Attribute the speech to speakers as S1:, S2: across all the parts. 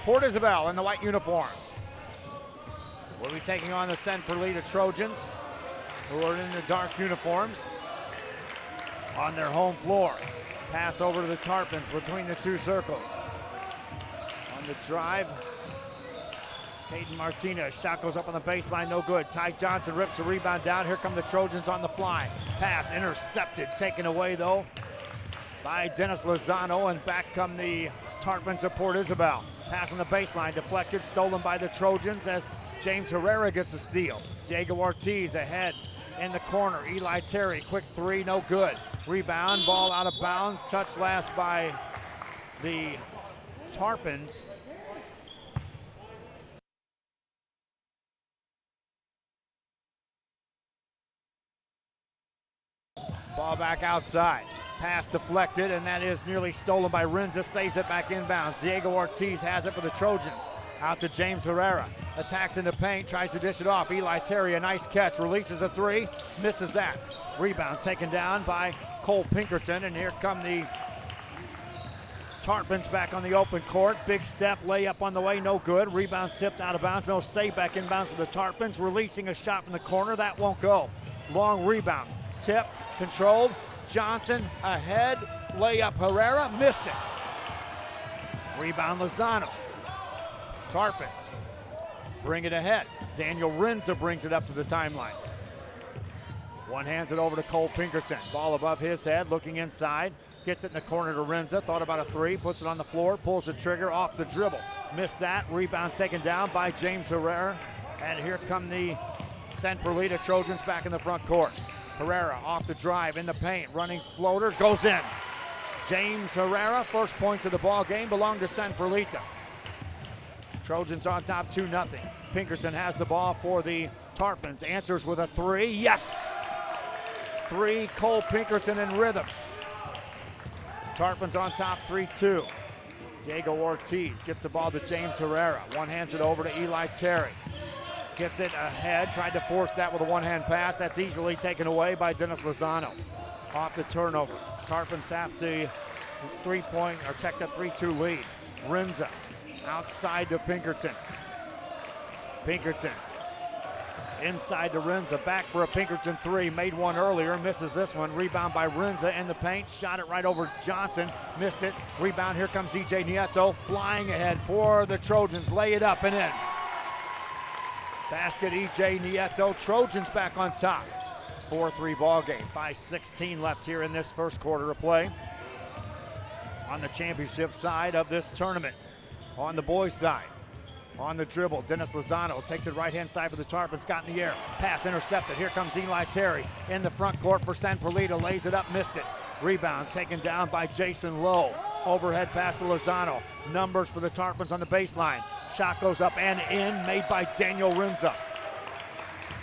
S1: Port Isabel in the white uniforms. We'll be taking on the Perlita Trojans, who are in the dark uniforms on their home floor. Pass over to the Tarpons between the two circles. On the drive, Hayden Martinez, shot goes up on the baseline, no good. Ty Johnson rips the rebound down. Here come the Trojans on the fly. Pass intercepted, taken away though by Dennis Lozano, and back come the Tarpons of Port Isabel. Pass on the baseline, deflected, stolen by the Trojans as James Herrera gets a steal. Diego Ortiz ahead in the corner. Eli Terry, quick three, no good. Rebound, ball out of bounds, touch last by the Tarpons. Ball back outside. Pass deflected, and that is nearly stolen by Rinza. Saves it back inbounds. Diego Ortiz has it for the Trojans. Out to James Herrera. Attacks in the paint, tries to dish it off. Eli Terry, a nice catch. Releases a three, misses that. Rebound taken down by Cole Pinkerton, and here come the Tarpons back on the open court. Big step, layup on the way, no good. Rebound tipped out of bounds, no save back inbounds for the Tarpons. Releasing a shot from the corner, that won't go. Long rebound, tip, controlled. Johnson ahead, layup Herrera, missed it. Rebound Lozano. Tarpons bring it ahead. Daniel Rinza brings it up to the timeline. One hands it over to Cole Pinkerton. Ball above his head, looking inside. Gets it in the corner to Rinza. Thought about a three, puts it on the floor, pulls the trigger off the dribble. Missed that. Rebound taken down by James Herrera. And here come the Perlita Trojans back in the front court. Herrera off the drive in the paint, running floater, goes in. James Herrera, first points of the ball game, belong to Perlita. Trojans on top 2-0. Pinkerton has the ball for the Tarpons, answers with a three, yes! Three, Cole Pinkerton in rhythm. Tarpons on top 3-2. Diego Ortiz gets the ball to James Herrera. One hands it over to Eli Terry. Gets it ahead, tried to force that with a one-hand pass. That's easily taken away by Dennis Lozano. Off the turnover. Tarpons have the three-point, or check that 3-2 lead. Rinza outside to Pinkerton. Pinkerton inside to Rinza, back for a Pinkerton three. Made one earlier, misses this one. Rebound by Rinza in the paint, shot it right over Johnson, missed it. Rebound, here comes EJ Nieto, flying ahead for the Trojans. Lay it up and in. Basket, EJ Nieto. Trojans back on top. 4-3 ball game. 5:16 left here in this first quarter of play. On the championship side of this tournament. On the boys' side. On the dribble, Dennis Lozano takes it right-hand side for the Tarpons. Got in the air. Pass intercepted. Here comes Eli Terry in the front court for Perlita. Lays it up, missed it. Rebound taken down by Jason Lowe. Overhead pass to Lozano. Numbers for the Tarpons on the baseline. Shot goes up and in, made by Daniel Rinza.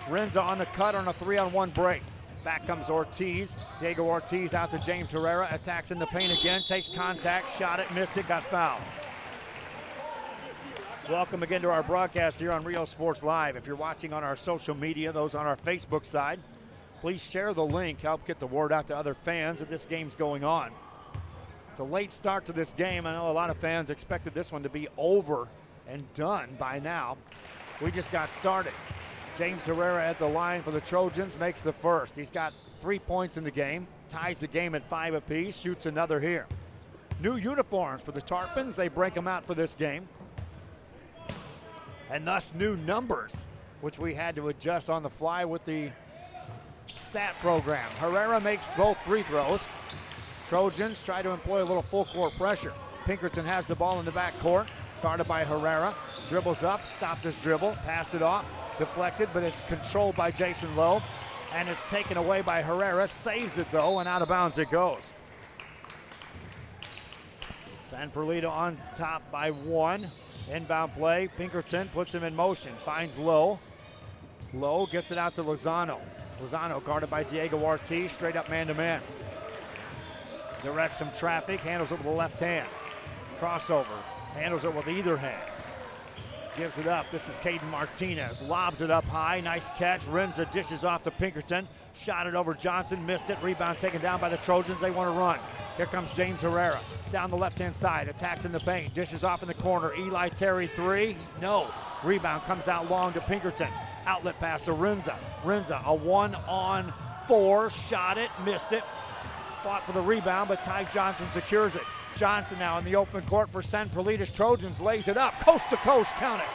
S1: Rinza on the cut on a 3-on-1 break. Back comes Ortiz. Diego Ortiz out to James Herrera. Attacks in the paint again, takes contact, shot it, missed it, got fouled. Welcome again to our broadcast here on Rio Sports Live. If you're watching on our social media, those on our Facebook side, please share the link, help get the word out to other fans that this game's going on. It's a late start to this game. I know a lot of fans expected this one to be over and done by now. We just got started. James Herrera at the line for the Trojans, makes the first. He's got 3 points in the game, ties the game at 5 apiece, shoots another here. New uniforms for the Tarpons. They break them out for this game. And thus new numbers, which we had to adjust on the fly with the stat program. Herrera makes both free throws. Trojans try to employ a little full court pressure. Pinkerton has the ball in the back court, guarded by Herrera. Dribbles up, stopped his dribble, passed it off, deflected, but it's controlled by Jason Lowe, and it's taken away by Herrera. Saves it though, and out of bounds it goes. Perlita on top by 1. Inbound play, Pinkerton puts him in motion, finds Lowe. Lowe gets it out to Lozano. Lozano guarded by Diego Ortiz, straight up man-to-man. Directs some traffic, handles it with the left hand. Crossover, handles it with either hand. Gives it up, this is Caden Martinez. Lobs it up high, nice catch. Rinza dishes off to Pinkerton. Shot it over Johnson, missed it. Rebound taken down by the Trojans, they want to run. Here comes James Herrera down the left-hand side, attacks in the paint, dishes off in the corner. Eli Terry three, no. Rebound comes out long to Pinkerton. Outlet pass to Rinza. Rinza, a 1-on-4, shot it, missed it. Fought for the rebound, but Ty Johnson secures it. Johnson now in the open court for San Perlita's Trojans, lays it up, coast to coast, count it.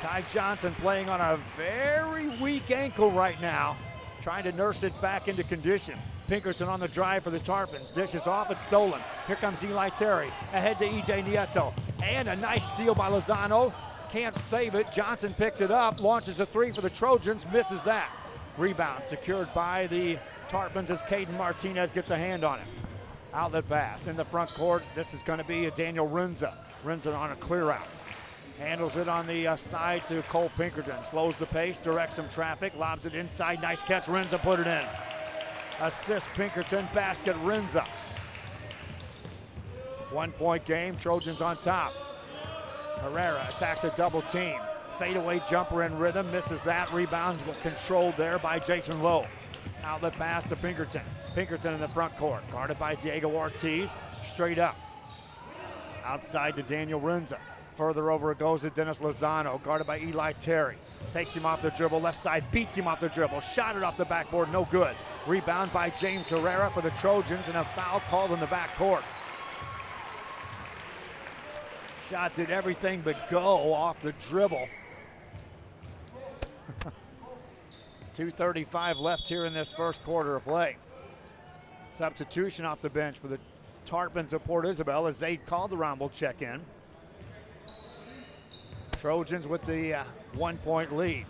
S1: Ty Johnson playing on a very weak ankle right now, trying to nurse it back into condition. Pinkerton on the drive for the Tarpons, dishes off, it's stolen. Here comes Eli Terry, ahead to EJ Nieto, and a nice steal by Lozano. Can't save it, Johnson picks it up, launches a three for the Trojans, misses that. Rebound secured by the Tarpons as Caden Martinez gets a hand on it. Outlet pass in the front court, this is gonna be a Daniel Rinza. Rinza on a clear out. Handles it on the side to Cole Pinkerton, slows the pace, directs some traffic, lobs it inside, nice catch, Rinza put it in. Assist Pinkerton, basket Rinza. 1 point game, Trojans on top. Herrera attacks a double team. Fadeaway jumper in rhythm, misses that. Rebound controlled there by Jason Lowe. Outlet pass to Pinkerton. Pinkerton in the front court, guarded by Diego Ortiz, straight up. Outside to Daniel Rinza. Further over it goes to Dennis Lozano, guarded by Eli Terry. Takes him off the dribble, left side, beats him off the dribble. Shot it off the backboard, no good. Rebound by James Herrera for the Trojans, and a foul called in the backcourt. Shot did everything but go off the dribble. 2:35 left here in this first quarter of play. Substitution off the bench for the Tarpons of Port Isabel as Zaid Calderon will check in. Trojans with the 1 point lead.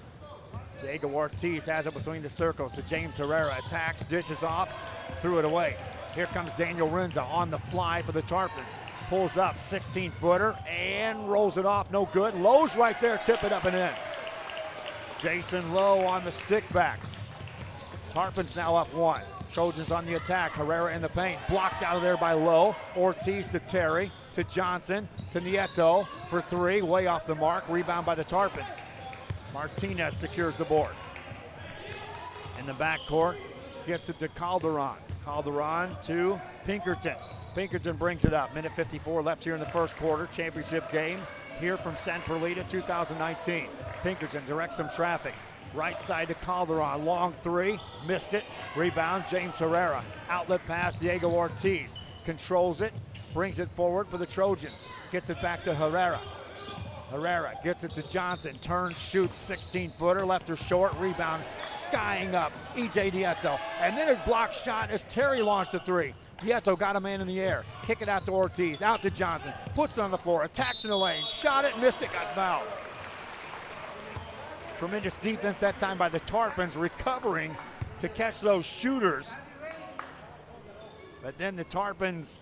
S1: Diego Ortiz has it between the circles to James Herrera. Attacks, dishes off, threw it away. Here comes Daniel Rinza on the fly for the Tarpons. Pulls up, 16-footer, and rolls it off, no good. Lowe's right there, tip it up and in. Jason Lowe on the stick back. Tarpons now up 1. Trojans on the attack, Herrera in the paint, blocked out of there by Lowe. Ortiz to Terry, to Johnson, to Nieto for three, way off the mark, rebound by the Tarpons. Martinez secures the board. In the backcourt, gets it to Calderon. Calderon to Pinkerton. Pinkerton brings it up, minute 54 left here in the first quarter, championship game here from San Perlita 2019. Pinkerton directs some traffic. Right side to Calderon, long three, missed it. Rebound, James Herrera. Outlet pass, Diego Ortiz. Controls it, brings it forward for the Trojans. Gets it back to Herrera. Herrera gets it to Johnson, turns, shoots, 16-footer, left her short, rebound, skying up, EJ Nieto. And then a blocked shot as Terry launched a three. Nieto got a man in the air, kick it out to Ortiz, out to Johnson, puts it on the floor, attacks in the lane, shot it, missed it, got fouled. Tremendous defense that time by the Tarpons, recovering to catch those shooters. But then the Tarpons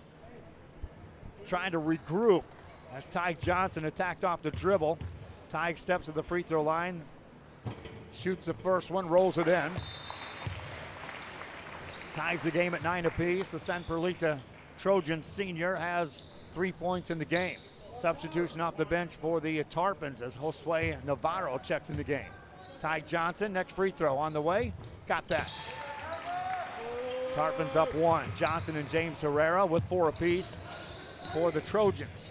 S1: trying to regroup as Ty Johnson attacked off the dribble. Ty steps to the free throw line, shoots the first one, rolls it in. Ties the game at 9 apiece. The San Perlita Trojan senior has 3 points in the game. Substitution off the bench for the Tarpons as Josue Navarro checks in the game. Ty Johnson, next free throw on the way. Got that. Tarpons up 1. Johnson and James Herrera with 4 apiece for the Trojans.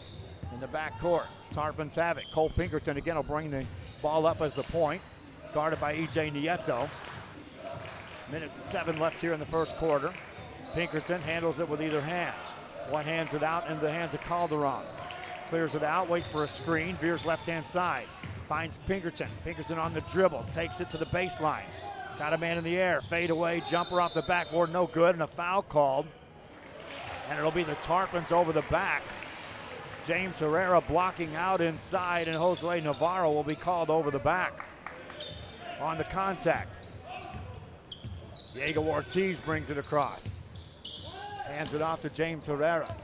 S1: In the backcourt, Tarpons have it. Cole Pinkerton again will bring the ball up as the point. Guarded by EJ Nieto. Minute 7 left here in the first quarter. Pinkerton handles it with either hand. One hands it out into the hands of Calderon. Clears it out, waits for a screen, veers left-hand side. Finds Pinkerton. Pinkerton on the dribble, takes it to the baseline. Got a man in the air, fade away, jumper off the backboard, no good, and a foul called. And it'll be the Tarpons over the back. James Herrera blocking out inside, and Josue Navarro will be called over the back on the contact. Diego Ortiz brings it across. Hands it off to James Herrera.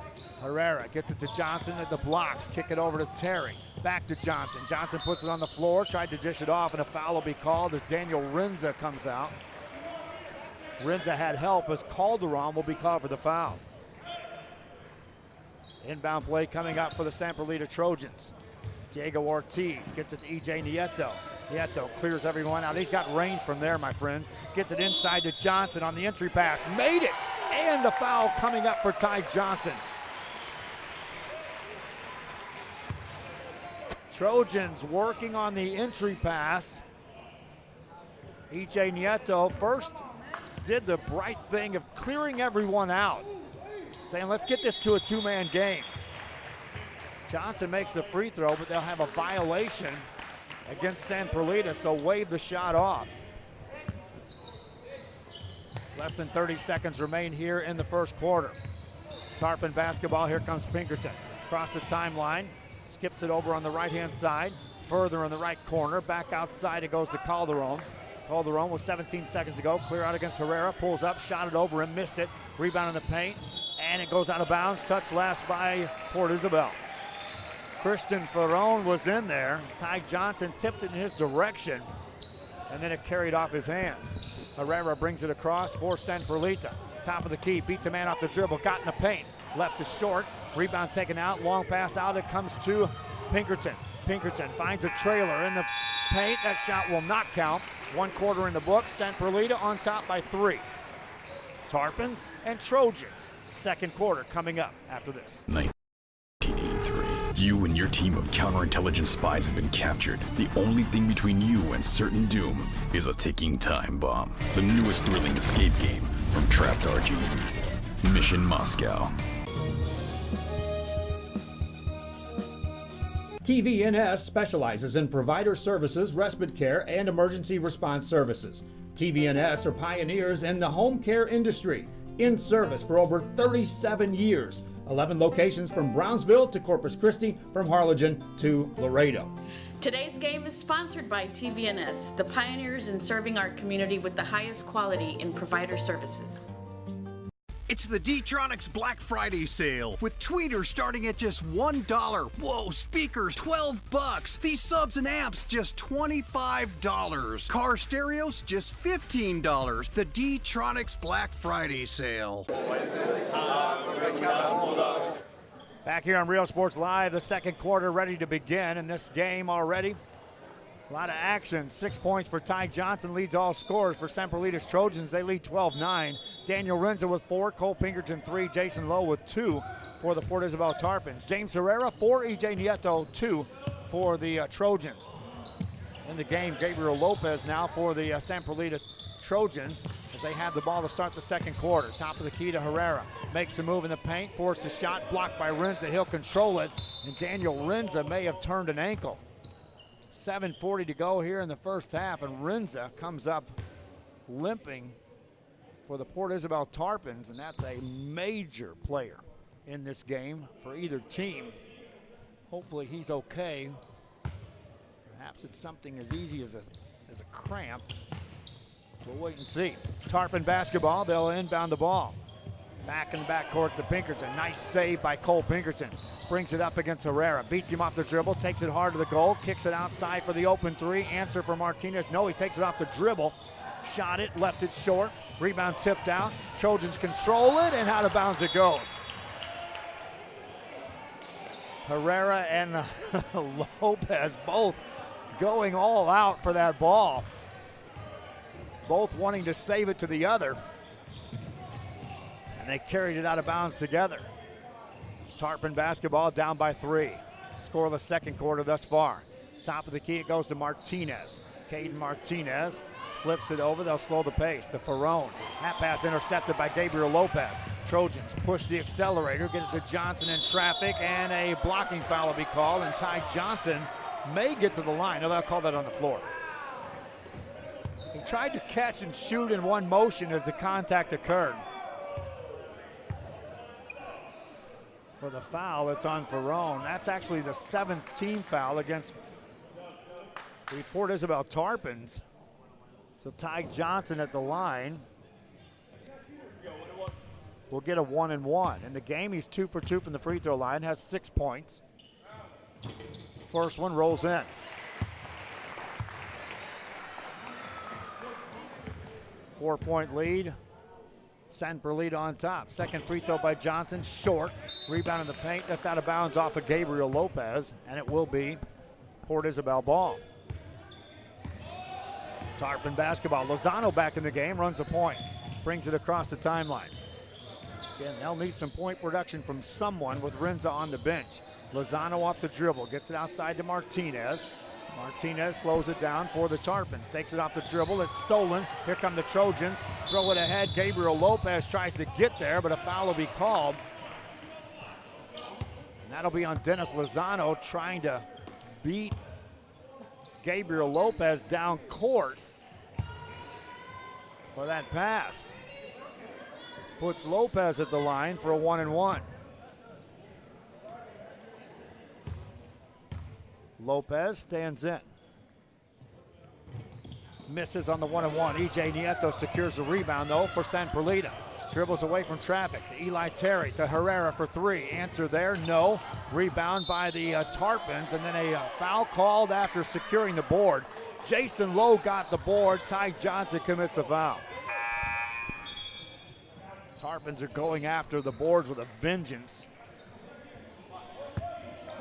S1: Herrera gets it to Johnson at the blocks. Kick it over to Terry. Back to Johnson. Johnson puts it on the floor, tried to dish it off, and a foul will be called as Daniel Rinza comes out. Rinza had help as Calderon will be called for the foul. Inbound play coming up for the San Perlita Trojans. Diego Ortiz gets it to EJ Nieto. Nieto clears everyone out. He's got range from there, my friends. Gets it inside to Johnson on the entry pass. Made it! and a foul coming up for Ty Johnson. Trojans working on the entry pass. EJ Nieto first did the bright thing of clearing everyone out, saying let's get this to a two-man game. Johnson makes the free throw, but they'll have a violation against San Perlita, so wave the shot off. Less than 30 seconds remain here in the first quarter. Tarpon basketball, here comes Pinkerton. Across the timeline, skips it over on the right-hand side, further in the right corner, back outside it goes to Calderon. Calderon with 17 seconds to go, clear out against Herrera, pulls up, shot it over him, missed it, rebound in the paint, and it goes out of bounds, touched last by Port Isabel. Christian Ferron was in there. Ty Johnson tipped it in his direction, and then it carried off his hands. Herrera brings it across for San Perlita. Top of the key, beats a man off the dribble, got in the paint, left is short, rebound taken out, long pass out, it comes to Pinkerton. Pinkerton finds a trailer in the paint, that shot will not count. 1 quarter in the books, San Perlita on top by 3. Tarpons and Trojans, second quarter coming up after this.
S2: 1983. You and your team of counterintelligence spies have been captured. The only thing between you and certain doom is a ticking time bomb. The newest thrilling escape game from Trapped RG. Mission Moscow.
S3: TVNS specializes in provider services, respite care, and emergency response services. TVNS are pioneers in the home care industry, in service for over 37 years. 11 locations from Brownsville to Corpus Christi, from Harlingen to Laredo.
S4: Today's game is sponsored by TVNS, the pioneers in serving our community with the highest quality in provider services.
S5: It's the D-Tronics Black Friday sale with tweeters starting at just $1. Whoa, speakers $12. These subs and amps just $25. Car stereos just $15. The D-Tronics Black Friday sale.
S1: Back here on Real Sports Live, the second quarter ready to begin, and this game already a lot of action. 6 points for Ty Johnson, leads all scorers for San Perlita's Trojans. They lead 12-9. Daniel Renza with 4, Cole Pinkerton 3, Jason Lowe with 2 for the Port Isabel Tarpons. James Herrera 4, EJ Nieto 2 for the Trojans. In the game, Gabriel Lopez now for the San Perlita Trojans as they have the ball to start the second quarter. Top of the key to Herrera. Makes the move in the paint, forced a shot, blocked by Renza. He'll control it, and Daniel Renza may have turned an ankle. 7:40 to go here in the first half, and Renza comes up limping for the Port Isabel Tarpons, and that's a major player in this game for either team. Hopefully he's okay. Perhaps it's something as easy as a cramp. We'll wait and see. Tarpon basketball, they'll inbound the ball. Back in the backcourt to Pinkerton. Nice save by Cole Pinkerton. Brings it up against Herrera. Beats him off the dribble, takes it hard to the goal, kicks it outside for the open 3. Answer for Martinez. No, he takes it off the dribble. Shot it, left it short. Rebound tipped out. Trojans control it, and out of bounds it goes. Herrera and Lopez both going all out for that ball. Both wanting to save it to the other. And they carried it out of bounds together. Tarpon basketball down by 3. Scoreless second quarter thus far. Top of the key, it goes to Martinez. Caden Martinez flips it over. They'll slow the pace to Ferron. That pass intercepted by Gabriel Lopez. Trojans push the accelerator, get it to Johnson in traffic, and a blocking foul will be called, and Ty Johnson may get to the line. No, they'll call that on the floor. He tried to catch and shoot in one motion as the contact occurred. For the foul, it's on Ferron. That's actually the 7th team foul against the Port Isabel Tarpons. So Ty Johnson at the line will get a 1-and-1. In the game, he's 2 for 2 from the free throw line, has 6 points. First one rolls in. Four-point lead. San Perlita on top. Second free throw by Johnson, short. Rebound in the paint. That's out of bounds off of Gabriel Lopez, and it will be Port Isabel ball. Tarpon basketball. Lozano back in the game, runs a point. Brings it across the timeline. Again, they'll need some point production from someone with Rinza on the bench. Lozano off the dribble, gets it outside to Martinez. Martinez slows it down for the Tarpons. Takes it off the dribble, it's stolen. Here come the Trojans, throw it ahead. Gabriel Lopez tries to get there, but a foul will be called. And that'll be on Dennis Lozano trying to beat Gabriel Lopez down court for that pass. Puts Lopez at the line for a 1-and-1. Lopez stands in. Misses on the 1-and-1. EJ Nieto secures the rebound though for San Perlita. Dribbles away from traffic to Eli Terry, to Herrera for three. Answer there, no. Rebound by the Tarpons, and then a foul called after securing the board. Jason Lowe got the board. Ty Johnson commits a foul. Tarpons are going after the boards with a vengeance.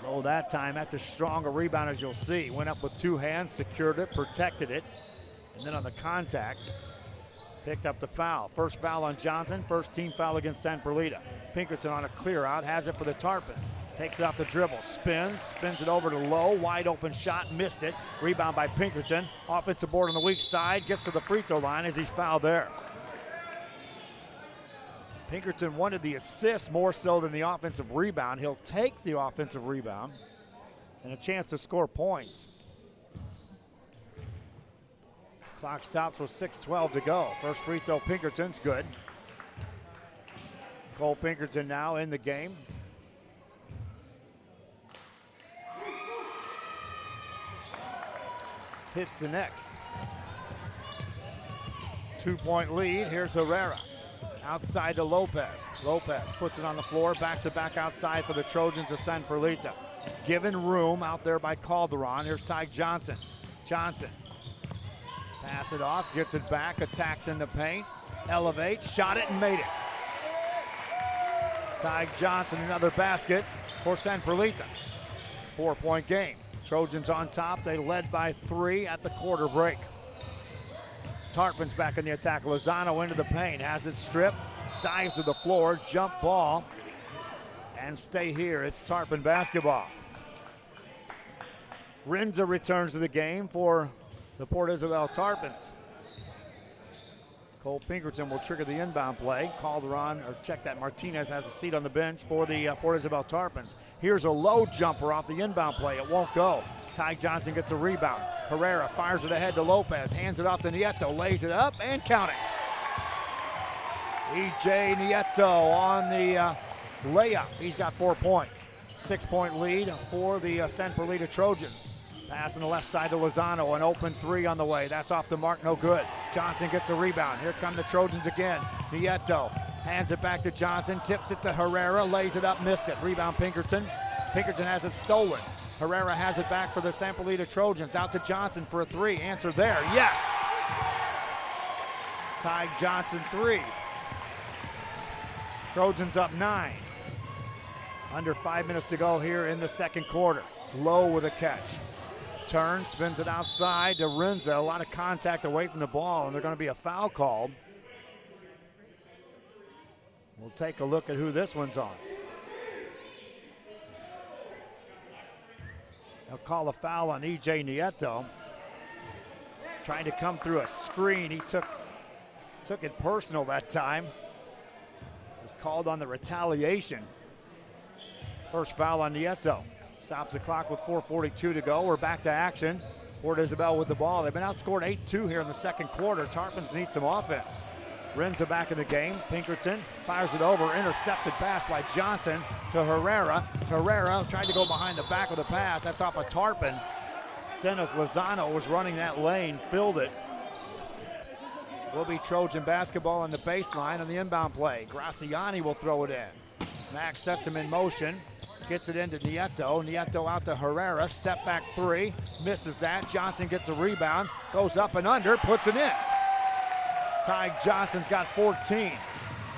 S1: Lowe that time, that's as strong a rebound as you'll see. Went up with two hands, secured it, protected it, and then on the contact, picked up the foul. First foul on Johnson, first team foul against San Perlita. Pinkerton on a clear out, has it for the Tarpons. Takes it off the dribble, spins it over to Lowe. Wide open shot, missed it. Rebound by Pinkerton. Offensive board on the weak side, gets to the free throw line as he's fouled there. Pinkerton wanted the assist more so than the offensive rebound. He'll take the offensive rebound and a chance to score points. Clock stops with 6:12 to go. First free throw, Pinkerton's good. Cole Pinkerton now in the game. Hits the next. 2-point lead. Here's Herrera. Outside to Lopez. Lopez puts it on the floor, backs it back outside for the Trojans of San Perlita. Given room out there by Calderon. Here's Ty Johnson. Johnson. Pass it off, gets it back, attacks in the paint, elevates, shot it and made it. Ty Johnson, another basket for San Perlita. 4-point game. Trojans on top, they led by 3 at the quarter break. Tarpons back in the attack. Lozano into the paint, has it stripped, dives to the floor, jump ball, and stay here. It's Tarpon basketball. Rinza returns to the game for the Port Isabel Tarpons. Cole Pinkerton will trigger the inbound play. Calderon, or check that, Martinez has a seat on the bench for the Port Isabel Tarpons. Here's a low jumper off the inbound play. It won't go. Ty Johnson gets a rebound. Herrera fires it ahead to Lopez, hands it off to Nieto, lays it up and counting. EJ Nieto on the layup. He's got 4 points. 6-point lead for the San Perlita Trojans. Pass on the left side to Lozano, an open 3 on the way. That's off the mark, no good. Johnson gets a rebound. Here come the Trojans again. Nieto hands it back to Johnson, tips it to Herrera, lays it up, missed it. Rebound Pinkerton. Pinkerton has it stolen. Herrera has it back for the San Perlita Trojans. Out to Johnson for a 3. Answer there, yes! Ty Johnson 3. Trojans up 9. Under 5 minutes to go here in the second quarter. Lowe with a catch. Turns, spins it outside to Rinza. A lot of contact away from the ball, and they're going to be a foul called. We'll take a look at who this one's on. They'll call a foul on EJ Nieto. Trying to come through a screen. He took it personal that time. Was called on the retaliation. First foul on Nieto. Stops the clock with 4:42 to go. We're back to action. Port Isabel with the ball. They've been outscored 8-2 here in the second quarter. Tarpons need some offense. Rinza back in the game. Pinkerton fires it over. Intercepted pass by Johnson to Herrera. Herrera tried to go behind the back with a pass. That's off a Tarpon. Dennis Lozano was running that lane, filled it. Will be Trojan basketball on the baseline on the inbound play. Graciani will throw it in. Max sets him in motion. Gets it into Nieto. Nieto out to Herrera. Step back 3. Misses that. Johnson gets a rebound. Goes up and under. Puts it in. Ty Johnson's got 14.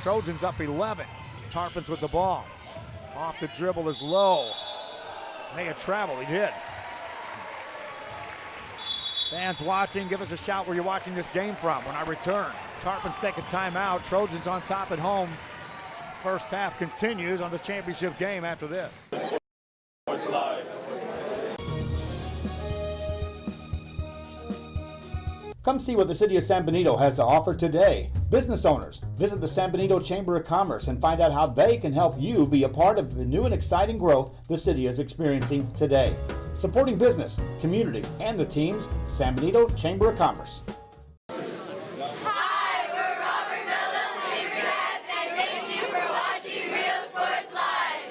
S1: Trojans up 11. Tarpons with the ball. Off the dribble is Lowe. May have traveled. He did. Fans watching, give us a shout where you're watching this game from when I return. Tarpons take a timeout. Trojans on top at home. First half continues on the championship game after this.
S3: Come see what the City of San Benito has to offer today. Business owners, visit the San Benito Chamber of Commerce and find out how they can help you be a part of the new and exciting growth the city is experiencing today. Supporting business, community, and the teams, San Benito Chamber of Commerce.
S6: Hi, we're Robert Mello, Favorite Hats, and thank you for watching Real Sports Live.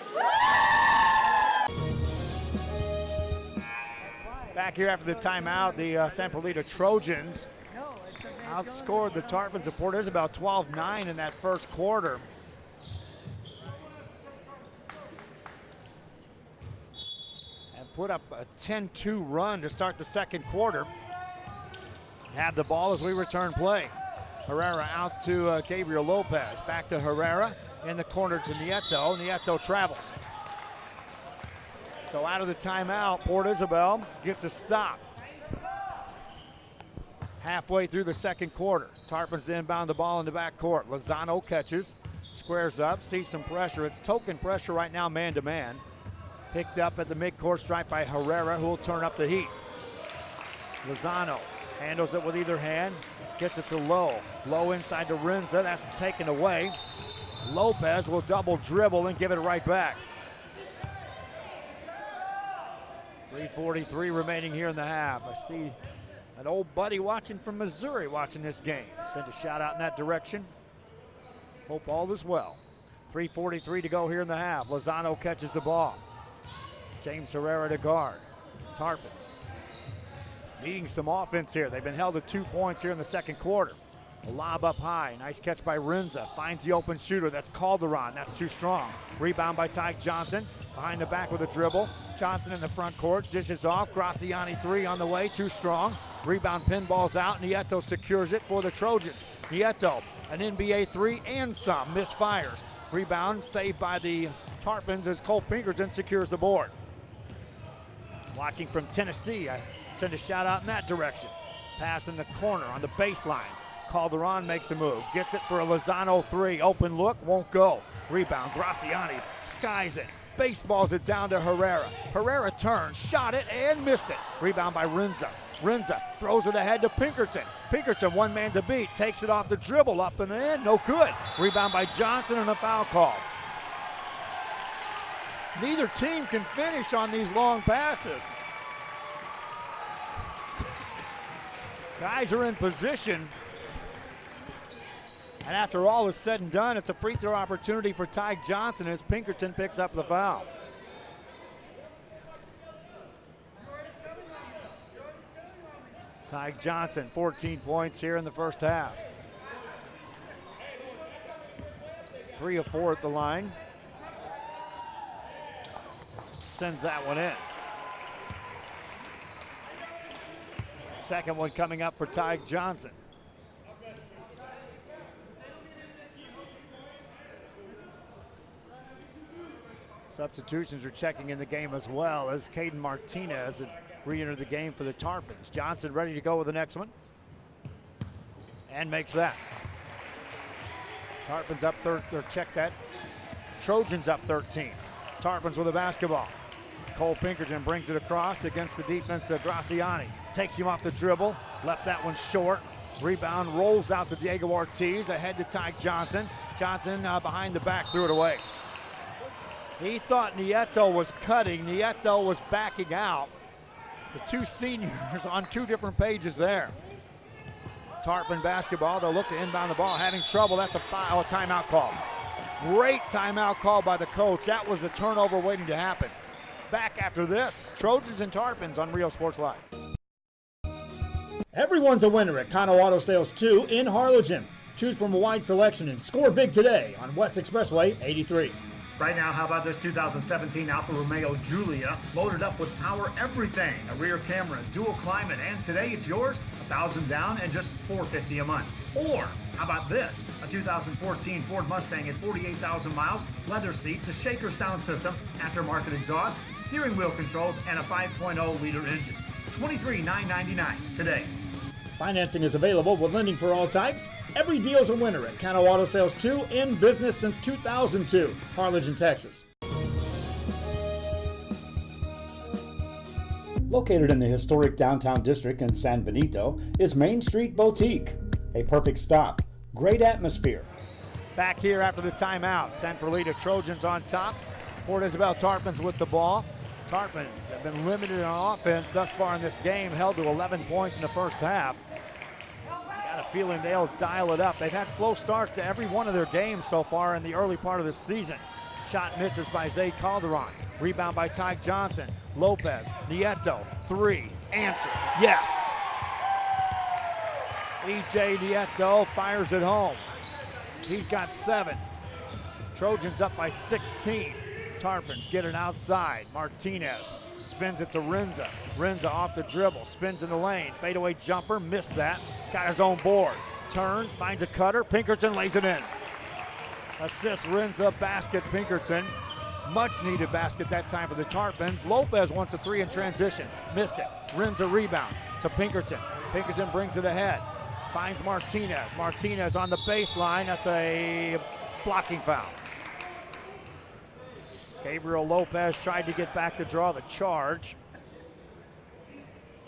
S1: Back here after the timeout, the San Perlita Trojans outscored the Tarpons of Port Isabel 12-9 in that first quarter. And put up a 10-2 run to start the second quarter. Have the ball as we return play. Herrera out to Gabriel Lopez. Back to Herrera in the corner to Nieto. Nieto travels. So out of the timeout, Port Isabel gets a stop. Halfway through the second quarter, Tarpons inbound the ball in the backcourt. Lozano catches, squares up, sees some pressure. It's token pressure right now, man-to-man. Picked up at the midcourt stripe by Herrera, who will turn up the heat. Lozano handles it with either hand, gets it to Lowe. Lowe inside to Renza, that's taken away. Lopez will double dribble and give it right back. 3:43 remaining here in the half. I see an old buddy watching from Missouri watching this game. Send a shout out in that direction. Hope all is well. 3:43 to go here in the half. Lozano catches the ball. James Herrera to guard. Tarpons needing some offense here. They've been held to 2 points here in the second quarter. A lob up high. Nice catch by Renza. Finds the open shooter. That's Calderon. That's too strong. Rebound by Tyke Johnson. Behind the back with a dribble. Johnson in the front court. Dishes off. Graciani three on the way. Too strong. Rebound pinballs out. Nieto secures it for the Trojans. Nieto, an NBA three and some. Misfires. Rebound saved by the Tarpons as Cole Pinkerton secures the board. Watching from Tennessee, I send a shout out in that direction. Pass in the corner on the baseline. Calderon makes a move. Gets it for a Lozano three. Open look. Won't go. Rebound. Graciani skies it. Baseballs it down to Herrera. Herrera turns, shot it, and missed it. Rebound by Renza. Renza throws it ahead to Pinkerton. Pinkerton, one man to beat, takes it off the dribble, up and in, no good. Rebound by Johnson and a foul call. Neither team can finish on these long passes. Guys are in position. And after all is said and done, it's a free throw opportunity for Tyke Johnson as Pinkerton picks up the foul. Tyke Johnson, 14 points here in the first half. 3 of 4 at the line. Sends that one in. Second one coming up for Tyke Johnson. Substitutions are checking in the game as well as Caden Martinez had re-entered the game for the Tarpons. Johnson ready to go with the next one. And makes that. Tarpons up check that. Trojans up 13. Tarpons with a basketball. Cole Pinkerton brings it across against the defense of Graciani. Takes him off the dribble. Left that one short. Rebound rolls out to Diego Ortiz. Ahead to Tyke Johnson. Johnson behind the back threw it away. He thought Nieto was cutting. Nieto was backing out. The two seniors on two different pages there. Tarpon basketball. They'll look to inbound the ball. Having trouble. That's a foul, a timeout call. Great timeout call by the coach. That was a turnover waiting to happen. Back after this, Trojans and Tarpons on Real Sports Live.
S3: Everyone's a winner at Kano Auto Sales 2 in Harlingen. Choose from a wide selection and score big today on West Expressway 83. Right now, how about this 2017 Alfa Romeo Giulia, loaded up with power everything, a rear camera, dual climate, and today it's yours, $1,000 down and just $450 a month. Or, how about this, a 2014 Ford Mustang at 48,000 miles, leather seats, a shaker sound system, aftermarket exhaust, steering wheel controls, and a 5.0-liter engine. $23,999 today. Financing is available with lending for all types. Every deal's a winner at Cano Auto Sales 2, in business since 2002, Harlingen, Texas. Located in the historic downtown district in San Benito is Main Street Boutique. A perfect stop, great atmosphere.
S1: Back here after the timeout, San Perlita Trojans on top. Port Isabel Tarpons with the ball. Tarpons have been limited on offense thus far in this game, held to 11 points in the first half. Got a feeling they'll dial it up. They've had slow starts to every one of their games so far in the early part of the season. Shot misses by Zay Calderon. Rebound by Ty Johnson. Lopez, Nieto, three, answer, yes. E.J. Nieto fires it home. He's got 7. Trojans up by 16. Tarpons get it outside. Martinez spins it to Rinza. Rinza off the dribble, spins in the lane. Fadeaway jumper, missed that. Got his own board. Turns, finds a cutter. Pinkerton lays it in. Assist Rinza, basket Pinkerton. Much needed basket that time for the Tarpons. Lopez wants a 3 in transition. Missed it. Rinza rebound to Pinkerton. Pinkerton brings it ahead. Finds Martinez. Martinez on the baseline. That's a blocking foul. Gabriel Lopez tried to get back to draw the charge.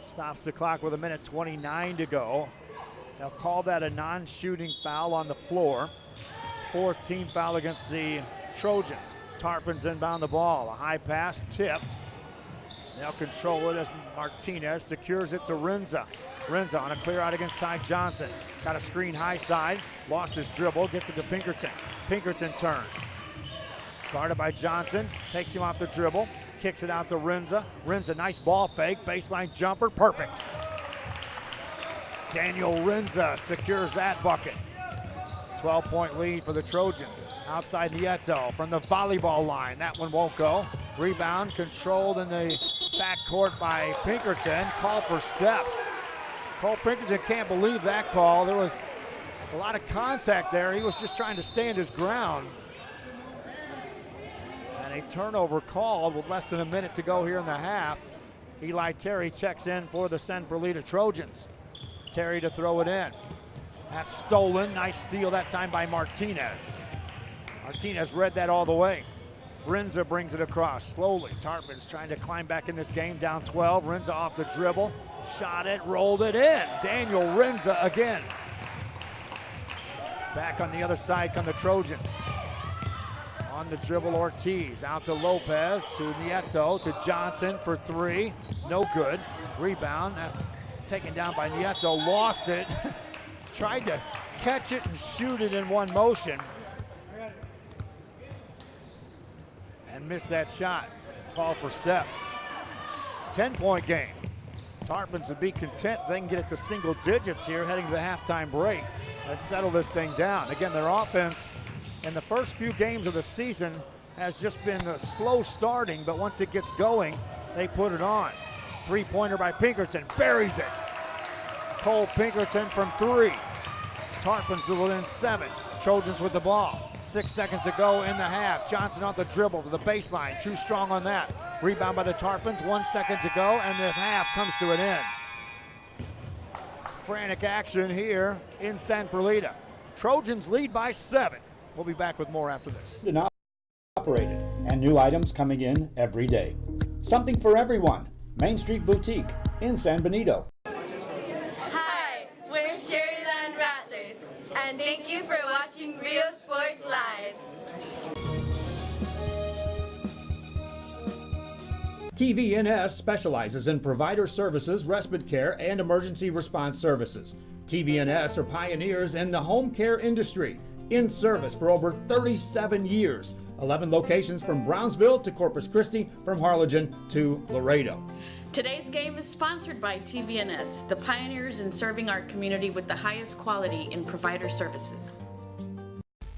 S1: Stops the clock with 1:29 to go. They'll call that a non-shooting foul on the floor. 4th team foul against the Trojans. Tarpons inbound the ball. A high pass tipped. They'll control it as Martinez secures it to Rinza. Rinza on a clear out against Ty Johnson. Got a screen high side. Lost his dribble. Gets it to Pinkerton. Pinkerton turns. Guarded by Johnson. Takes him off the dribble. Kicks it out to Rinza. Rinza, nice ball fake. Baseline jumper. Perfect. Daniel Rinza secures that bucket. 12-point lead for the Trojans. Outside Nieto from the volleyball line. That one won't go. Rebound controlled in the backcourt by Pinkerton. Call for steps. Cole Pinkerton can't believe that call. There was a lot of contact there. He was just trying to stand his ground. And a turnover called with less than a minute to go here in the half. Eli Terry checks in for the San Perlita Trojans. Terry to throw it in. That's stolen. Nice steal that time by Martinez. Martinez read that all the way. Rinza brings it across slowly. Tarpons trying to climb back in this game, down 12. Rinza off the dribble. Shot it, rolled it in. Daniel Rinza again. Back on the other side come the Trojans. On the dribble, Ortiz out to Lopez, to Nieto, to Johnson for 3. No good. Rebound, that's taken down by Nieto. Lost it. Tried to catch it and shoot it in one motion. And missed that shot. Call for steps. 10-point game. Tarpons would be content if they can get it to single digits here heading to the halftime break and settle this thing down. Again, their offense in the first few games of the season has just been slow starting, but once it gets going, they put it on. 3-pointer by Pinkerton, buries it. Cole Pinkerton from 3. Tarpons to within 7. Trojans with the ball. 6 seconds to go in the half. Johnson off the dribble to the baseline. Too strong on that. Rebound by the Tarpons. 1 second to go, and the half comes to an end. Frantic action here in San Perlita. Trojans lead by 7. We'll be back with more after this.
S3: Operated, and new items coming in every day. Something for everyone. Main Street Boutique in San Benito.
S6: Hi, we're Sherryland Rattlers, and thank you for watching Rio Sports Live.
S3: TVNS specializes in provider services, respite care, and emergency response services. TVNS are pioneers in the home care industry, in service for over 37 years. 11 locations from Brownsville to Corpus Christi, from Harlingen to Laredo.
S4: Today's game is sponsored by TVNS, the pioneers in serving our community with the highest quality in provider services.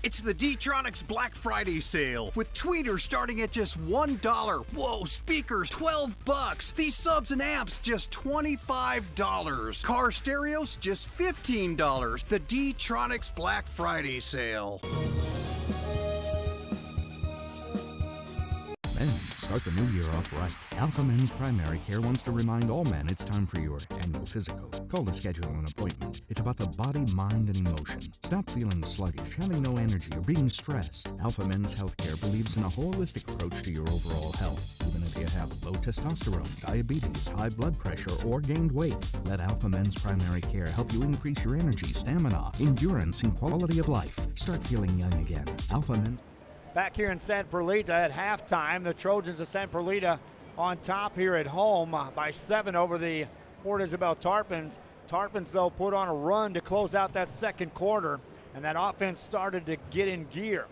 S5: It's the D-Tronics Black Friday sale with tweeters starting at just $1. Whoa, speakers $12. These subs and amps just $25. Car stereos just $15. The D-Tronics Black Friday sale.
S7: Men's Start the new year off right. Alpha Men's Primary Care wants to remind all men it's time for your annual physical. Call to schedule an appointment. It's about the body, mind, and emotion. Stop feeling sluggish, having no energy, or being stressed. Alpha Men's Healthcare believes in a holistic approach to your overall health. Even if you have low testosterone, diabetes, high blood pressure, or gained weight, let Alpha Men's Primary Care help you increase your energy, stamina, endurance, and quality of life. Start feeling young again. Alpha Men.
S1: Back here in San Perlita at halftime, the Trojans of San Perlita on top here at home by 7 over the Port Isabel Tarpons. Tarpons, though, put on a run to close out that second quarter, and that offense started to get in gear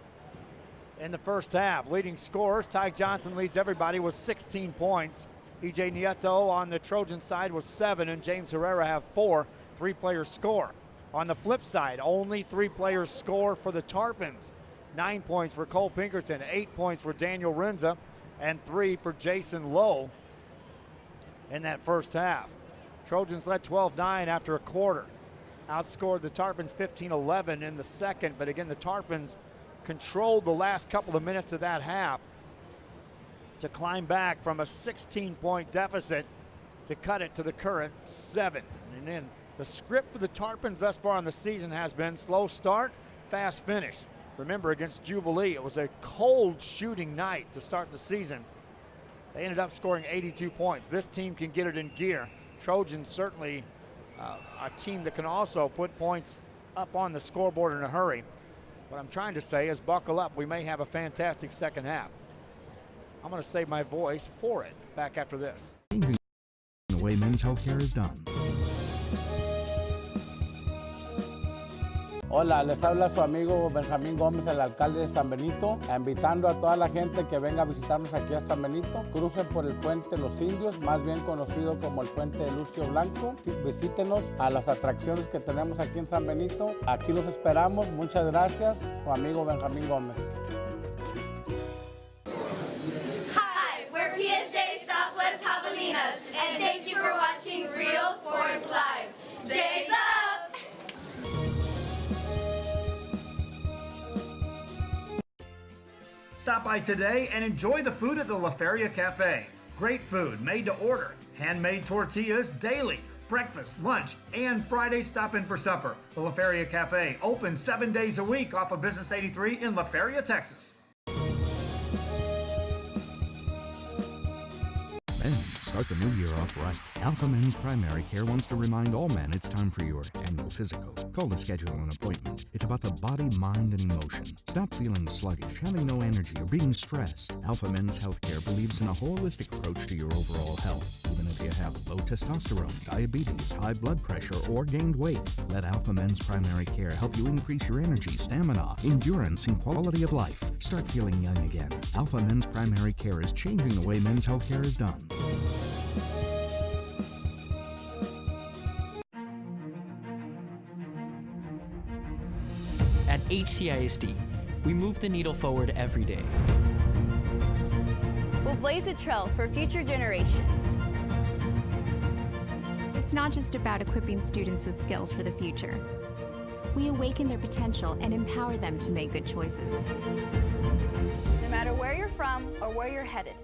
S1: in the first half. Leading scorers, Ty Johnson leads everybody with 16 points. E.J. Nieto on the Trojan side was 7, and James Herrera have 4. 3 players score. On the flip side, only 3 players score for the Tarpons. 9 points for Cole Pinkerton, 8 points for Daniel Renza, and 3 for Jason Lowe in that first half. Trojans led 12-9 after a quarter. Outscored the Tarpons 15-11 in the second, but again, the Tarpons controlled the last couple of minutes of that half to climb back from a 16-point deficit to cut it to the current 7. And then the script for the Tarpons thus far in the season has been slow start, fast finish. Remember, against Jubilee, it was a cold shooting night to start the season. They ended up scoring 82 points. This team can get it in gear. Trojans certainly a team that can also put points up on the scoreboard in a hurry. What I'm trying to say is buckle up. We may have a fantastic second half. I'm going to save my voice for it. Back after this.
S7: Changing the way men's healthcare is done.
S8: Hola, les habla su amigo Benjamín Gómez, el alcalde de San Benito, invitando a toda la gente que venga a visitarnos aquí a San Benito. Crucen por el puente Los Indios, más bien conocido como el puente de Lucio Blanco. Visítenos a las atracciones que tenemos aquí en San Benito. Aquí los esperamos. Muchas gracias. Su amigo Benjamín Gómez.
S6: Hi, we're PSJ Southwest Javelinas, and thank you for watching Real Sports Live. J's up!
S3: Stop by today and enjoy the food at the La Feria Cafe. Great food made to order, handmade tortillas daily, breakfast, lunch, and Friday stop in for supper. The La Feria Cafe, open 7 days a week off of Business 83 in La Feria, Texas.
S7: Men, start the new year off right. Alpha Men's Primary Care wants to remind all men it's time for your annual physical. Call to schedule an appointment. It's about the body, mind, and emotion. Stop feeling sluggish, having no energy, or being stressed. Alpha Men's Healthcare believes in a holistic approach to your overall health. Even if you have low testosterone, diabetes, high blood pressure, or gained weight, let Alpha Men's Primary Care help you increase your energy, stamina, endurance, and quality of life. Start feeling young again. Alpha Men's Primary Care is changing the way men's healthcare is done.
S9: At HCISD, we move the needle forward every day.
S10: We'll blaze a trail for future generations.
S11: It's not just about equipping students with skills for the future. We awaken their potential and empower them to make good choices.
S10: No matter where you're from or where you're headed,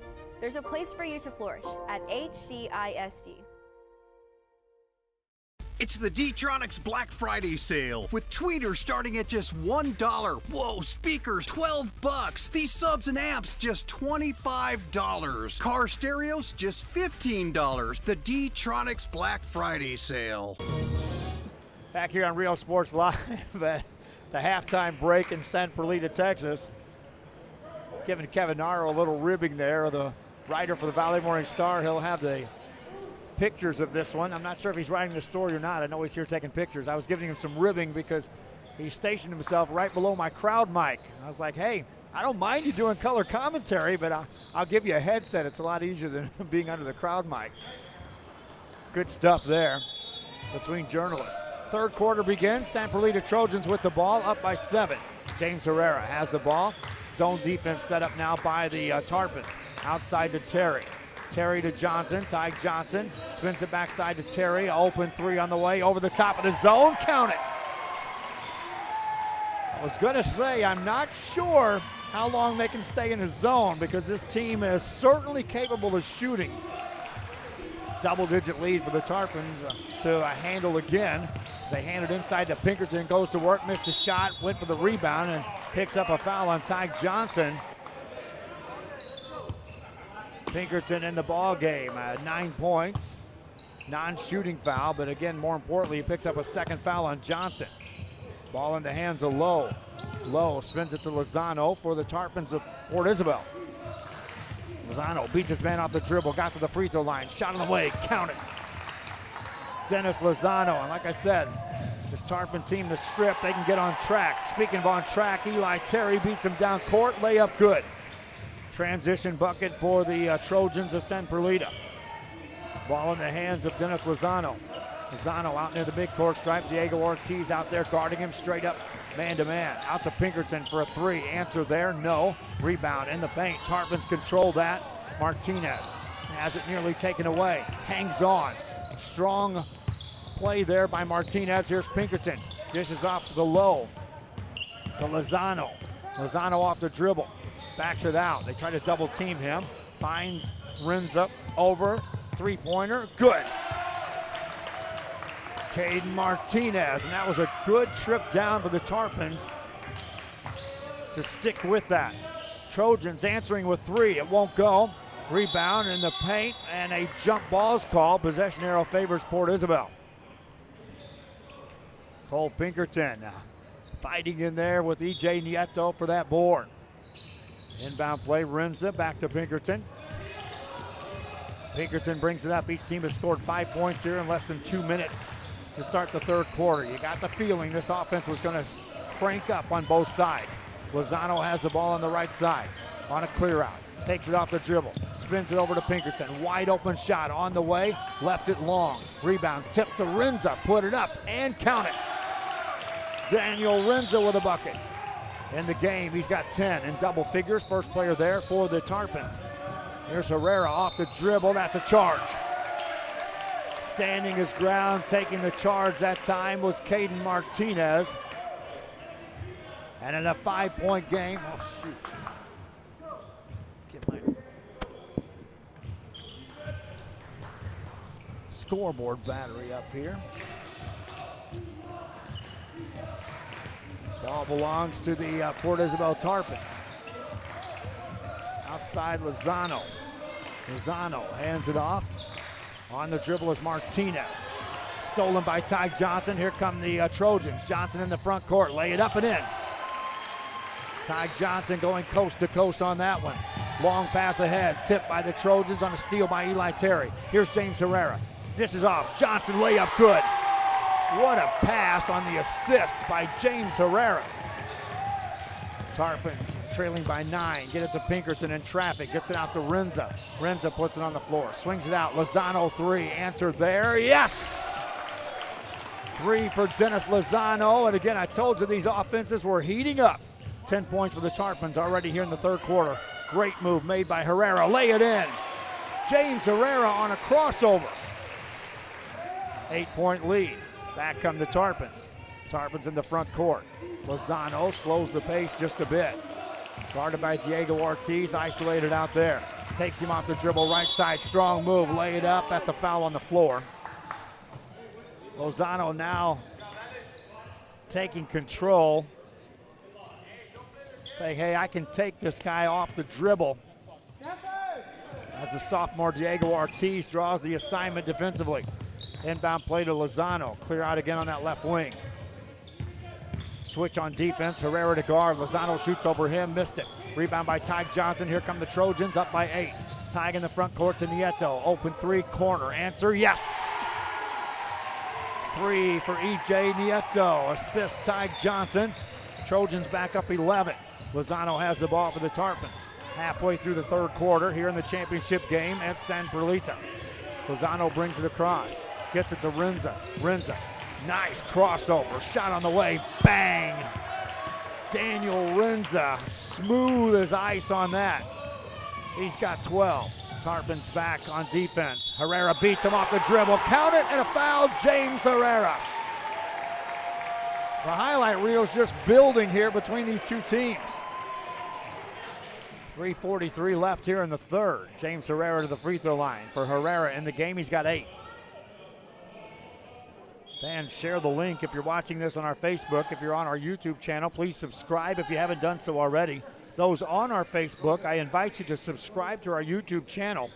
S10: there's a place for you to flourish at HCISD.
S5: It's the D-Tronics Black Friday sale with tweeters starting at just $1. Whoa, speakers, $12. These subs and amps, just $25. Car stereos, just $15. The D-Tronics Black Friday sale.
S1: Back here on Real Sports Live at the halftime break in San Perlita, Texas. Giving Kevin Naro a little ribbing there, the writer for the Valley Morning Star. He'll have the pictures of this one. I'm not sure if he's writing the story or not. I know he's here taking pictures. I was giving him some ribbing because he stationed himself right below my crowd mic. I was like, hey, I don't mind you doing color commentary, but I'll give you a headset. It's a lot easier than being under the crowd mic. Good stuff there between journalists. Third quarter begins. San Perlita Trojans with the ball, up by 7. James Herrera has the ball. Zone defense set up now by the Tarpons. Outside to Terry. Terry to Johnson. Ty Johnson spins it backside to Terry. Open 3 on the way. Over the top of the zone. Count it. I was going to say, I'm not sure how long they can stay in the zone, because this team is certainly capable of shooting. Double-digit lead for the Tarpons to handle again. As they hand it inside to Pinkerton, goes to work, missed a shot, went for the rebound, and picks up a foul on Ty Johnson. Pinkerton in the ball game, 9 points. Non-shooting foul, but again, more importantly, he picks up a second foul on Johnson. Ball in the hands of Lowe. Lowe spins it to Lozano for the Tarpons of Port Isabel. Lozano beats his man off the dribble, got to the free throw line, shot on the way, counted. Dennis Lozano, and like I said, this Tarpon team, the script, they can get on track. Speaking of on track, Eli Terry beats him down court, layup good. Transition bucket for the Trojans of San Perlita. Ball in the hands of Dennis Lozano. Lozano out near the big court stripe. Diego Ortiz out there guarding him straight up man-to-man. Out to Pinkerton for a three. Answer there, no. Rebound in the paint. Tarpons control that. Martinez has it nearly taken away. Hangs on. Strong play there by Martinez. Here's Pinkerton. Dishes off to the Low. To Lozano. Lozano off the dribble. Backs it out. They try to double team him. Finds Rinza over. Three-pointer, good. Caden Martinez, and that was a good trip down for the Tarpons to stick with that. Trojans answering with three, it won't go. Rebound in the paint, and a jump ball's called. Possession arrow favors Port Isabel. Cole Pinkerton fighting in there with E.J. Nieto for that board. Inbound play, Rinza back to Pinkerton. Pinkerton brings it up. Each team has scored 5 points here in less than 2 minutes to start the third quarter. You got the feeling this offense was going to crank up on both sides. Lozano has the ball on the right side on a clear out. Takes it off the dribble. Spins it over to Pinkerton. Wide open shot on the way. Left it long. Rebound tip to Rinza. Put it up and count it. Daniel Rinza with a bucket. In the game, he's got 10 in double figures. First player there for the Tarpons. Here's Herrera off the dribble. That's a charge. Standing his ground, taking the charge that time was Caden Martinez. And in a 5-point game, oh shoot. Get my scoreboard battery up here. Ball belongs to the Port Isabel Tarpons. Outside Lozano. Lozano hands it off. On the dribble is Martinez. Stolen by Ty Johnson. Here come the Trojans. Johnson in the front court. Lay it up and in. Ty Johnson going coast to coast on that one. Long pass ahead. Tipped by the Trojans on a steal by Eli Terry. Here's James Herrera. This is off. Johnson layup good. What a pass on the assist by James Herrera. Tarpons trailing by 9. Get it to Pinkerton in traffic. Gets it out to Rinza. Rinza puts it on the floor. Swings it out. Lozano three. Answer there. Yes! Three for Dennis Lozano. And again, I told you these offenses were heating up. 10 points for the Tarpons already here in the third quarter. Great move made by Herrera. Lay it in. James Herrera on a crossover. 8-point lead. Back come the Tarpons. Tarpons in the front court. Lozano slows the pace just a bit. Guarded by Diego Ortiz, isolated out there. Takes him off the dribble, right side, strong move, lay it up. That's a foul on the floor. Lozano now taking control. Saying, hey, I can take this guy off the dribble. As the sophomore Diego Ortiz draws the assignment defensively. Inbound play to Lozano. Clear out again on that left wing. Switch on defense. Herrera to guard. Lozano shoots over him. Missed it. Rebound by Ty Johnson. Here come the Trojans up by 8. Ty in the front court to Nieto. Open three. Corner. Answer. Yes. 3 for E.J. Nieto. Assist Ty Johnson. Trojans back up 11. Lozano has the ball for the Tarpons. Halfway through the third quarter here in the championship game at San Perlita. Lozano brings it across. Gets it to Rinza. Rinza. Nice crossover. Shot on the way. Bang. Daniel Rinza. Smooth as ice on that. He's got 12. Tarpons back on defense. Herrera beats him off the dribble. Count it, and a foul. James Herrera. The highlight reel's just building here between these two teams. 3:43 left here in the third. James Herrera to the free throw line. For Herrera in the game, he's got 8. Fans, share the link if you're watching this on our Facebook. If you're on our YouTube channel, please subscribe if you haven't done so already. Those on our Facebook, I invite you to subscribe to our YouTube channel.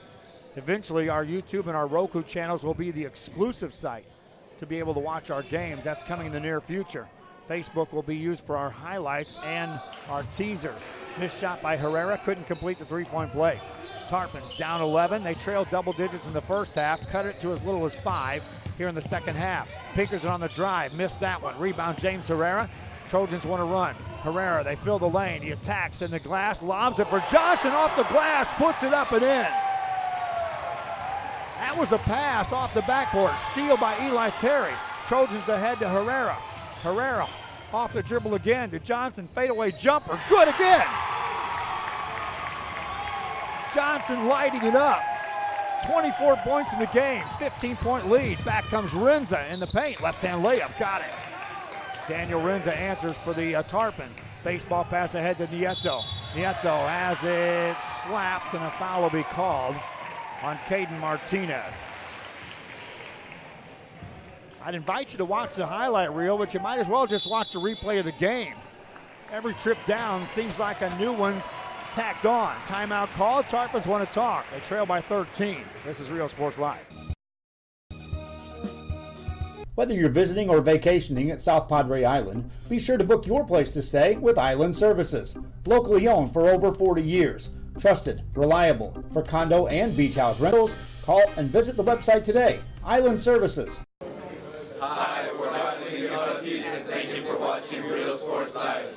S1: Eventually, our YouTube and our Roku channels will be the exclusive site to be able to watch our games. That's coming in the near future. Facebook will be used for our highlights and our teasers. Missed shot by Herrera, couldn't complete the three-point play. Tarpons down 11. They trailed double digits in the first half, cut it to as little as 5 here in the second half. Pinkerton on the drive, missed that one. Rebound James Herrera. Trojans want to run. Herrera, they fill the lane. He attacks in the glass, lobs it for Johnson off the glass, puts it up and in. That was a pass off the backboard. Steal by Eli Terry. Trojans ahead to Herrera. Herrera off the dribble again to Johnson, fadeaway jumper, good again. Johnson lighting it up. 24 points in the game, 15-point lead. Back comes Renza in the paint, left-hand layup, got it. Daniel Renza answers for the Tarpons. Baseball pass ahead to Nieto. Nieto has it slapped and a foul will be called on Caden Martinez. I'd invite you to watch the highlight reel, but you might as well just watch the replay of the game. Every trip down seems like a new one's tacked on. Timeout called. Tarpons want to talk. They trail by 13. This is Real Sports Live.
S3: Whether you're visiting or vacationing at South Padre Island, be sure to book your place to stay with Island Services. Locally owned for over 40 years. Trusted, reliable for condo and beach house rentals. Call and visit the website today. Island Services.
S12: Hi, we're live in the season. Thank you for watching Real Sports Live.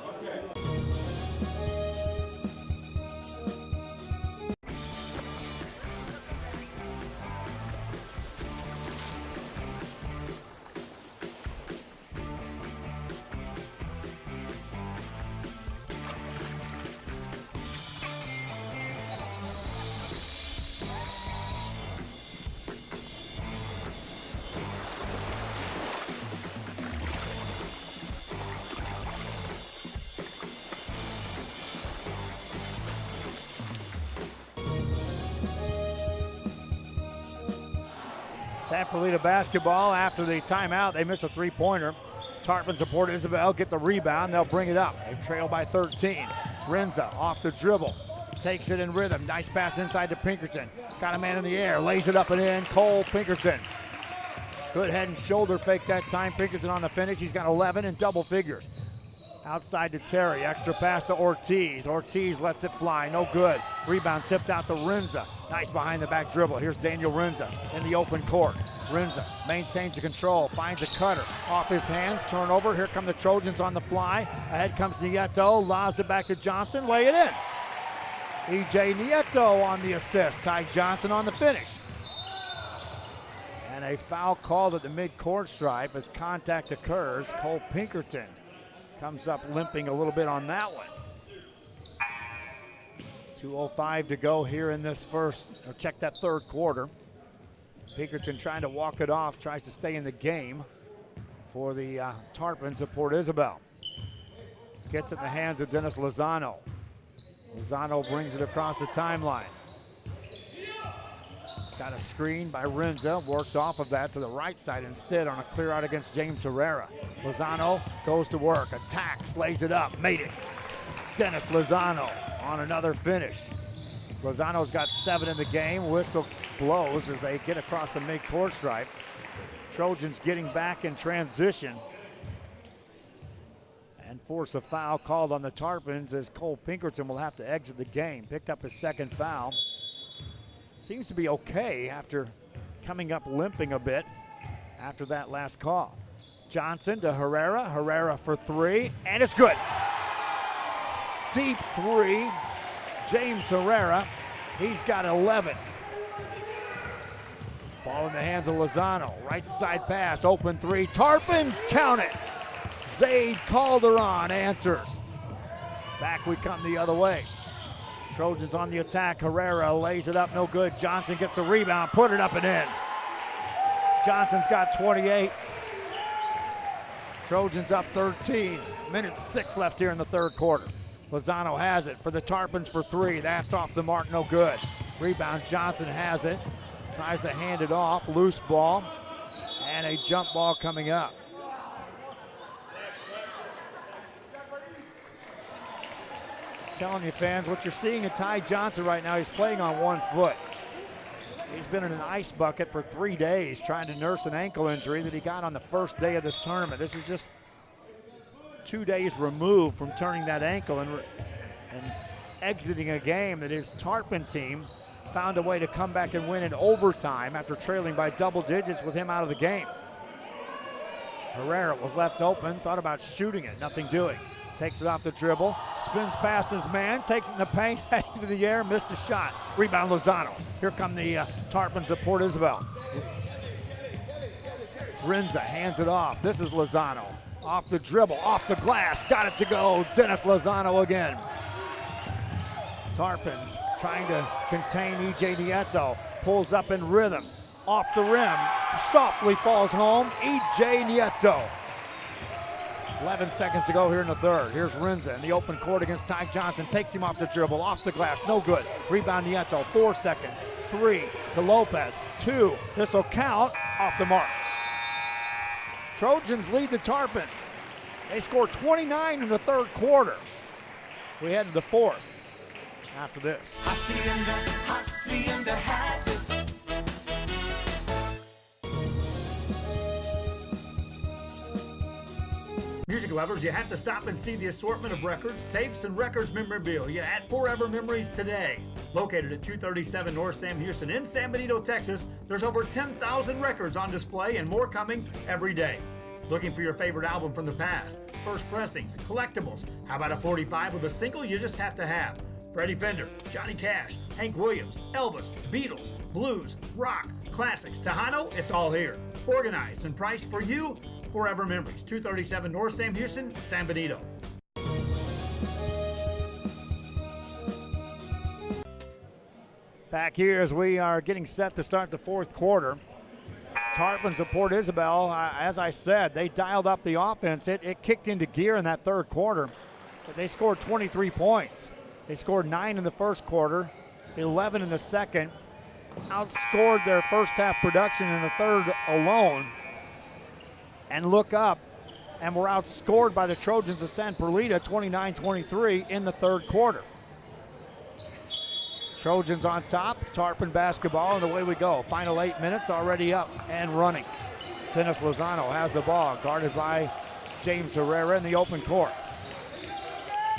S1: San Perlita basketball after the timeout. They miss a three-pointer. Tarpon support Isabel get the rebound. They'll bring it up. They trail by 13. Renza off the dribble. Takes it in rhythm. Nice pass inside to Pinkerton. Got a man in the air. Lays it up and in. Cole Pinkerton. Good head and shoulder fake that time. Pinkerton on the finish. He's got 11 in double figures. Outside to Terry. Extra pass to Ortiz. Ortiz lets it fly. No good. Rebound tipped out to Renza. Nice behind the back dribble. Here's Daniel Renza in the open court. Renza maintains the control. Finds a cutter. Off his hands. Turnover. Here come the Trojans on the fly. Ahead comes Nieto. Lobs it back to Johnson. Lay it in. E.J. Nieto on the assist. Ty Johnson on the finish. And a foul called at the mid-court stripe as contact occurs. Cole Pinkerton comes up limping a little bit on that one. 2:05 to go here in this third quarter. Pinkerton trying to walk it off, tries to stay in the game for the Tarpons of Port Isabel. Gets it in the hands of Dennis Lozano. Lozano brings it across the timeline. Got a screen by Renza, worked off of that to the right side instead on a clear out against James Herrera. Lozano goes to work, attacks, lays it up, made it. Dennis Lozano on another finish. Lozano's got 7 in the game. Whistle blows as they get across the mid-court stripe. Trojans getting back in transition and force a foul called on the Tarpons as Cole Pinkerton will have to exit the game. Picked up his second foul. Seems to be okay after coming up limping a bit after that last call. Johnson to Herrera. Herrera for 3, and it's good. Deep 3. James Herrera. He's got 11. Ball in the hands of Lozano. Right side pass. Open 3. Tarpons count it. Zaid Calderon answers. Back we come the other way. Trojans on the attack. Herrera lays it up, no good. Johnson gets a rebound, put it up and in. Johnson's got 28. Trojans up 13. Minute 6 left here in the third quarter. Lozano has it for the Tarpons for three. That's off the mark, no good. Rebound, Johnson has it. Tries to hand it off, loose ball. And a jump ball coming up. Telling you fans, what you're seeing at Ty Johnson right now, he's playing on 1 foot. He's been in an ice bucket for 3 days trying to nurse an ankle injury that he got on the first day of this tournament. This is just 2 days removed from turning that ankle and exiting a game that his Tarpon team found a way to come back and win in overtime after trailing by double digits with him out of the game. Herrera was left open, thought about shooting it, nothing doing. Takes it off the dribble, spins past his man, takes it in the paint, hangs in the air, missed a shot. Rebound Lozano. Here come the Tarpons of Port Isabel. Rinza hands it off. This is Lozano. Off the dribble, off the glass, got it to go. Dennis Lozano again. Tarpons trying to contain E.J. Nieto. Pulls up in rhythm. Off the rim, softly falls home. E.J. Nieto. 11 seconds to go here in the third. Here's Rinza in the open court against Ty Johnson. Takes him off the dribble, off the glass, no good. Rebound Nieto, 4 seconds. 3 to Lopez, 2. This will count, off the mark. Trojans lead the Tarpons. They score 29 in the third quarter. We head to the fourth after this.
S12: Hacienda has it.
S3: Music lovers, you have to stop and see the assortment of records, tapes, and records memorabilia at Forever Memories today. Located at 237 North Sam Houston in San Benito, Texas, there's over 10,000 records on display and more coming every day. Looking for your favorite album from the past, first pressings, collectibles. How about a 45 with a single you just have to have? Freddie Fender, Johnny Cash, Hank Williams, Elvis, Beatles, blues, rock, classics, Tejano, it's all here. Organized and priced for you. Forever Memories, 237 North Sam Houston, San Benito.
S1: Back here as we are getting set to start the fourth quarter. Tarpons of Port Isabel, as I said, they dialed up the offense. It kicked into gear in that third quarter. But they scored 23 points. They scored 9 in the first quarter, 11 in the second. Outscored their first half production in the third alone. And look up, and were outscored by the Trojans of San Perlita 29-23 in the third quarter. Trojans on top, Tarpon basketball, and away we go. Final 8 minutes already up and running. Dennis Lozano has the ball, guarded by James Herrera in the open court.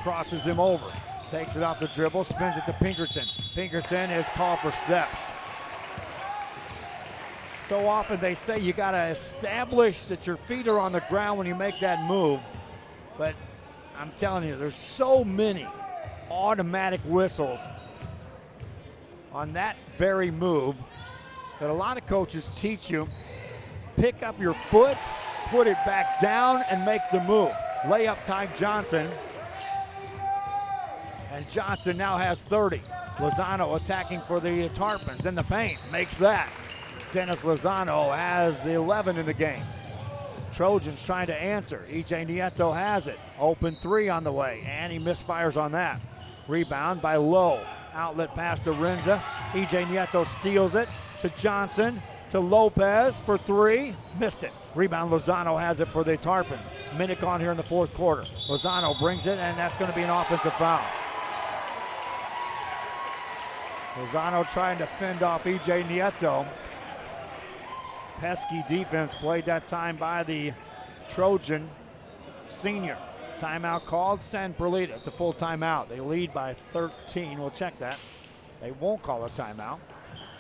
S1: Crosses him over, takes it off the dribble, spins it to Pinkerton. Pinkerton is called for steps. So often they say you gotta establish that your feet are on the ground when you make that move. But I'm telling you, there's so many automatic whistles on that very move that a lot of coaches teach you. Pick up your foot, put it back down, and make the move. Layup Ty Johnson. And Johnson now has 30. Lozano attacking for the Tarpons in the paint, makes that. Dennis Lozano has 11 in the game. Trojans trying to answer. E.J. Nieto has it. Open 3 on the way, and he misfires on that. Rebound by Lowe. Outlet pass to Rinza. E.J. Nieto steals it to Johnson, to Lopez for 3. Missed it. Rebound Lozano has it for the Tarpons. Minute gone here in the fourth quarter. Lozano brings it, and that's going to be an offensive foul. Lozano trying to fend off E.J. Nieto. Pesky defense played that time by the Trojan senior. Timeout called, San Perlita. It's a full timeout. They lead by 13. We'll check that. They won't call a timeout.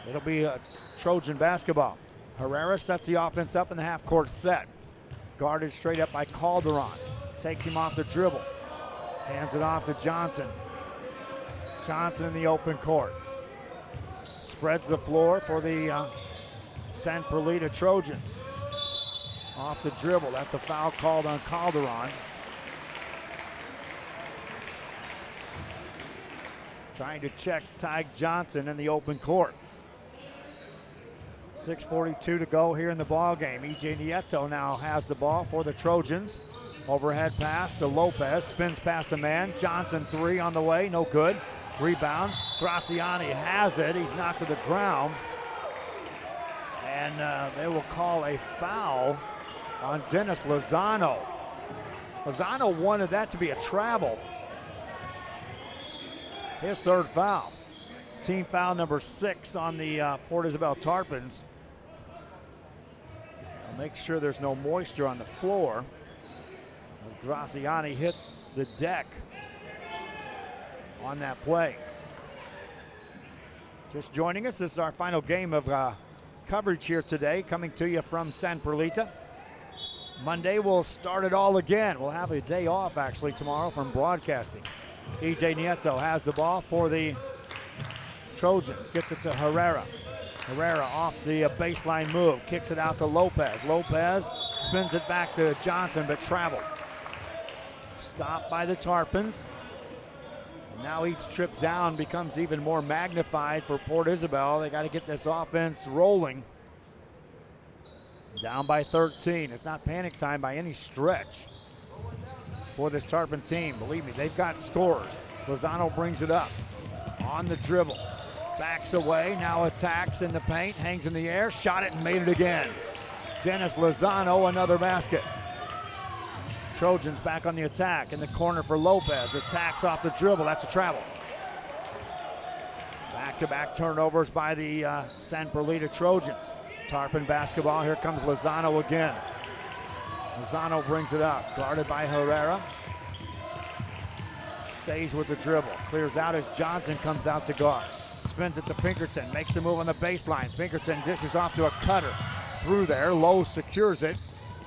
S1: It'll be a Trojan basketball. Herrera sets the offense up in the half-court set. Guarded straight up by Calderon. Takes him off the dribble. Hands it off to Johnson. Johnson in the open court. Spreads the floor for the San Perlita Trojans. Off the dribble. That's a foul called on Calderon. Trying to check Ty Johnson in the open court. 6:42 to go here in the ball game. E.J. Nieto now has the ball for the Trojans. Overhead pass to Lopez, spins past a man. Johnson 3 on the way, no good. Rebound, Graziani has it. He's knocked to the ground. And they will call a foul on Dennis Lozano. Lozano wanted that to be a travel. His third foul. Team foul number 6 on the Port Isabel Tarpons. I'll make sure there's no moisture on the floor as Graziani hit the deck on that play. Just joining us, this is our final game of coverage here today, coming to you from San Perlita. Monday we'll start it all again. We'll have a day off actually tomorrow from broadcasting. EJ Nieto has the ball for the Trojans, gets it to Herrera. Herrera off the baseline move, kicks it out to Lopez. Lopez spins it back to Johnson, but traveled. Stopped by the Tarpons. And now each trip down becomes even more magnified for Port Isabel. They got to get this offense rolling. Down by 13. It's not panic time by any stretch for this Tarpon team. Believe me, they've got scores. Lozano brings it up on the dribble. Backs away, now attacks in the paint, hangs in the air, shot it and made it again. Dennis Lozano, another basket. Trojans back on the attack in the corner for Lopez. Attacks off the dribble, that's a travel. Back-to-back turnovers by the San Perlita Trojans. Tarpon basketball, here comes Lozano again. Lozano brings it up, guarded by Herrera. Stays with the dribble, clears out as Johnson comes out to guard. Spins it to Pinkerton, makes a move on the baseline. Pinkerton dishes off to a cutter. Through there, Lowe secures it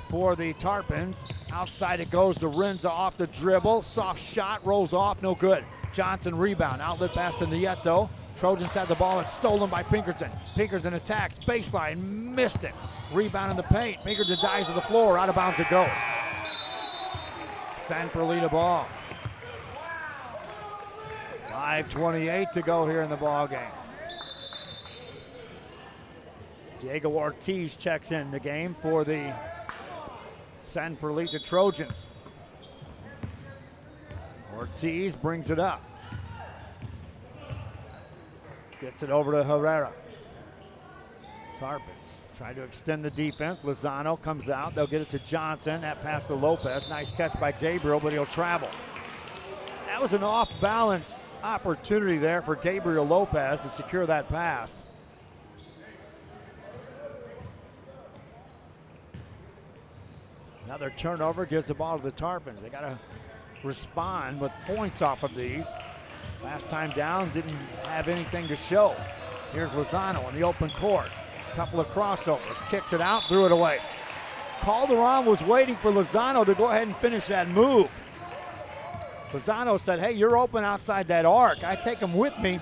S1: for the Tarpons. Outside it goes to Renza off the dribble. Soft shot, rolls off, no good. Johnson rebound, outlet pass to Nieto. Trojans had the ball, it's stolen by Pinkerton. Pinkerton attacks, baseline, missed it. Rebound in the paint, Pinkerton dives to the floor, out of bounds it goes. San Perlita ball. 5:28 to go here in the ball game. Diego Ortiz checks in the game for the San Perlita Trojans. Ortiz brings it up. Gets it over to Herrera. Tarpons trying to extend the defense. Lozano comes out. They'll get it to Johnson. That pass to Lopez. Nice catch by Gabriel, but he'll travel. That was an off-balance opportunity there for Gabriel Lopez to secure that pass. Another turnover gives the ball to the Tarpons. They got to respond with points off of these. Last time down, didn't have anything to show. Here's Lozano in the open court. Couple of crossovers, kicks it out, threw it away. Calderon was waiting for Lozano to go ahead and finish that move. Lozano said, hey, you're open outside that arc. I take him with me.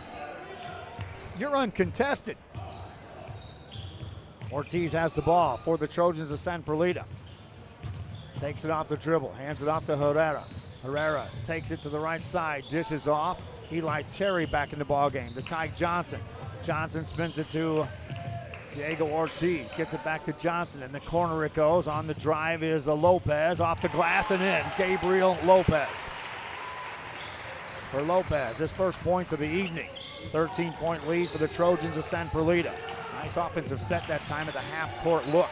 S1: You're uncontested. Ortiz has the ball for the Trojans of San Perlita. Takes it off the dribble, hands it off to Herrera. Herrera takes it to the right side, dishes off. Eli Terry back in the ball game to Ty Johnson. Johnson spins it to Diego Ortiz, gets it back to Johnson. In the corner it goes. On the drive is Lopez, off the glass and in. Gabriel Lopez. For Lopez, his first points of the evening. 13-point lead for the Trojans of San Perlita. Nice offensive set that time at the half-court look.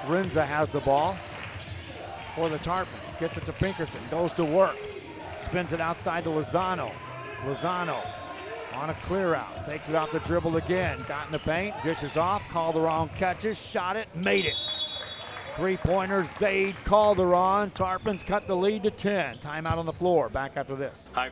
S1: Renza has the ball for the Tarpons. Gets it to Pinkerton, goes to work. Spins it outside to Lozano. Lozano on a clear out. Takes it off the dribble again. Got in the paint, dishes off. Calderon catches, shot it, made it. Three-pointer, Zaid Calderon. Tarpons cut the lead to 10. Timeout on the floor. Back after this.
S13: Hi,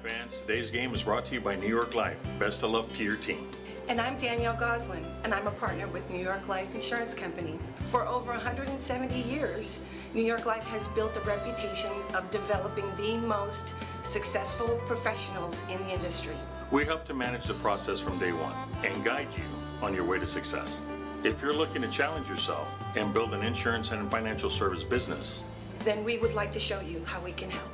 S13: fans. Today's game is brought to you by New York Life. Best of luck to your team.
S14: And I'm Danielle Goslin, and I'm a partner with New York Life Insurance Company. For over 170 years, New York Life has built a reputation of developing the most successful professionals in the industry.
S13: We help to manage the process from day one and guide you on your way to success. If you're looking to challenge yourself and build an insurance and financial service business,
S14: then we would like to show you how we can help.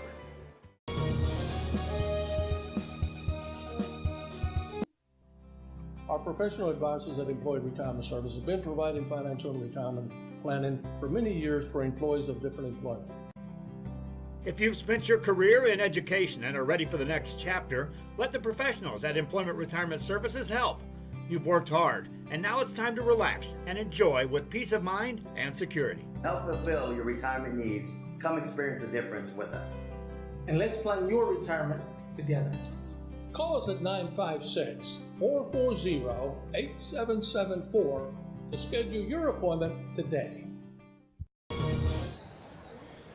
S15: Our professional advisors at Employee Retirement Service have been providing financial and retirement planning for many years for employees of different employment.
S3: If you've spent your career in education and are ready for the next chapter, let the professionals at Employment Retirement Services help. You've worked hard, and now it's time to relax and enjoy with peace of mind and security.
S16: Help fulfill your retirement needs. Come experience the difference with us.
S15: And let's plan your retirement together. Call us at 956-440-8774 to schedule your appointment today.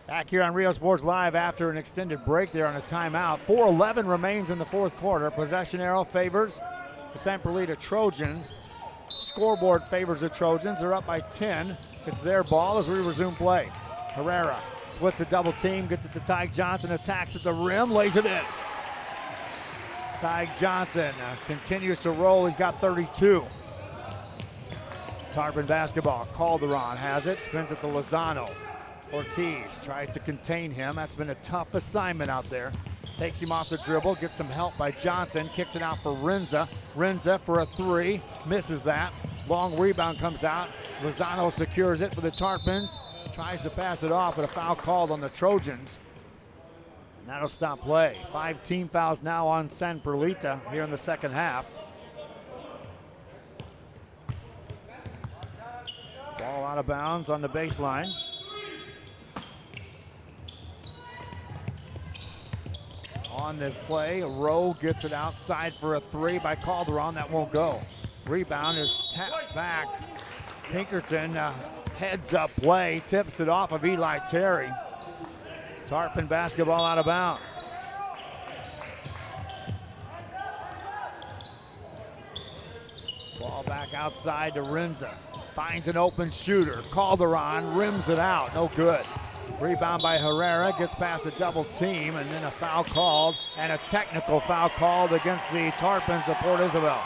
S1: Back here on Rio Sports Live after an extended break there on a timeout. 4:11 remains in the fourth quarter. Possession arrow favors the San Perlita Trojans. Scoreboard favors the Trojans. They're up by 10. It's their ball as we resume play. Herrera splits a double team, gets it to Tyke Johnson, attacks at the rim, lays it in. Tyke Johnson continues to roll. He's got 32. Tarpon basketball. Calderon has it, spins it to Lozano. Ortiz tries to contain him. That's been a tough assignment out there. Takes him off the dribble, gets some help by Johnson, kicks it out for Renza. Renza for a three, misses that. Long rebound comes out. Lozano secures it for the Tarpons. Tries to pass it off, but a foul called on the Trojans. And that'll stop play. 5 team fouls now on San Perlita here in the second half. Ball out of bounds on the baseline. On the play, Rowe gets it outside for a three by Calderon. That won't go. Rebound is tapped back. Pinkerton heads up play, tips it off of Eli Terry. Tarpon basketball out of bounds. Ball back outside to Renza. Finds an open shooter. Calderon rims it out. No good. Rebound by Herrera, gets past a double team, and then a foul called, and a technical foul called against the Tarpons of Port Isabel.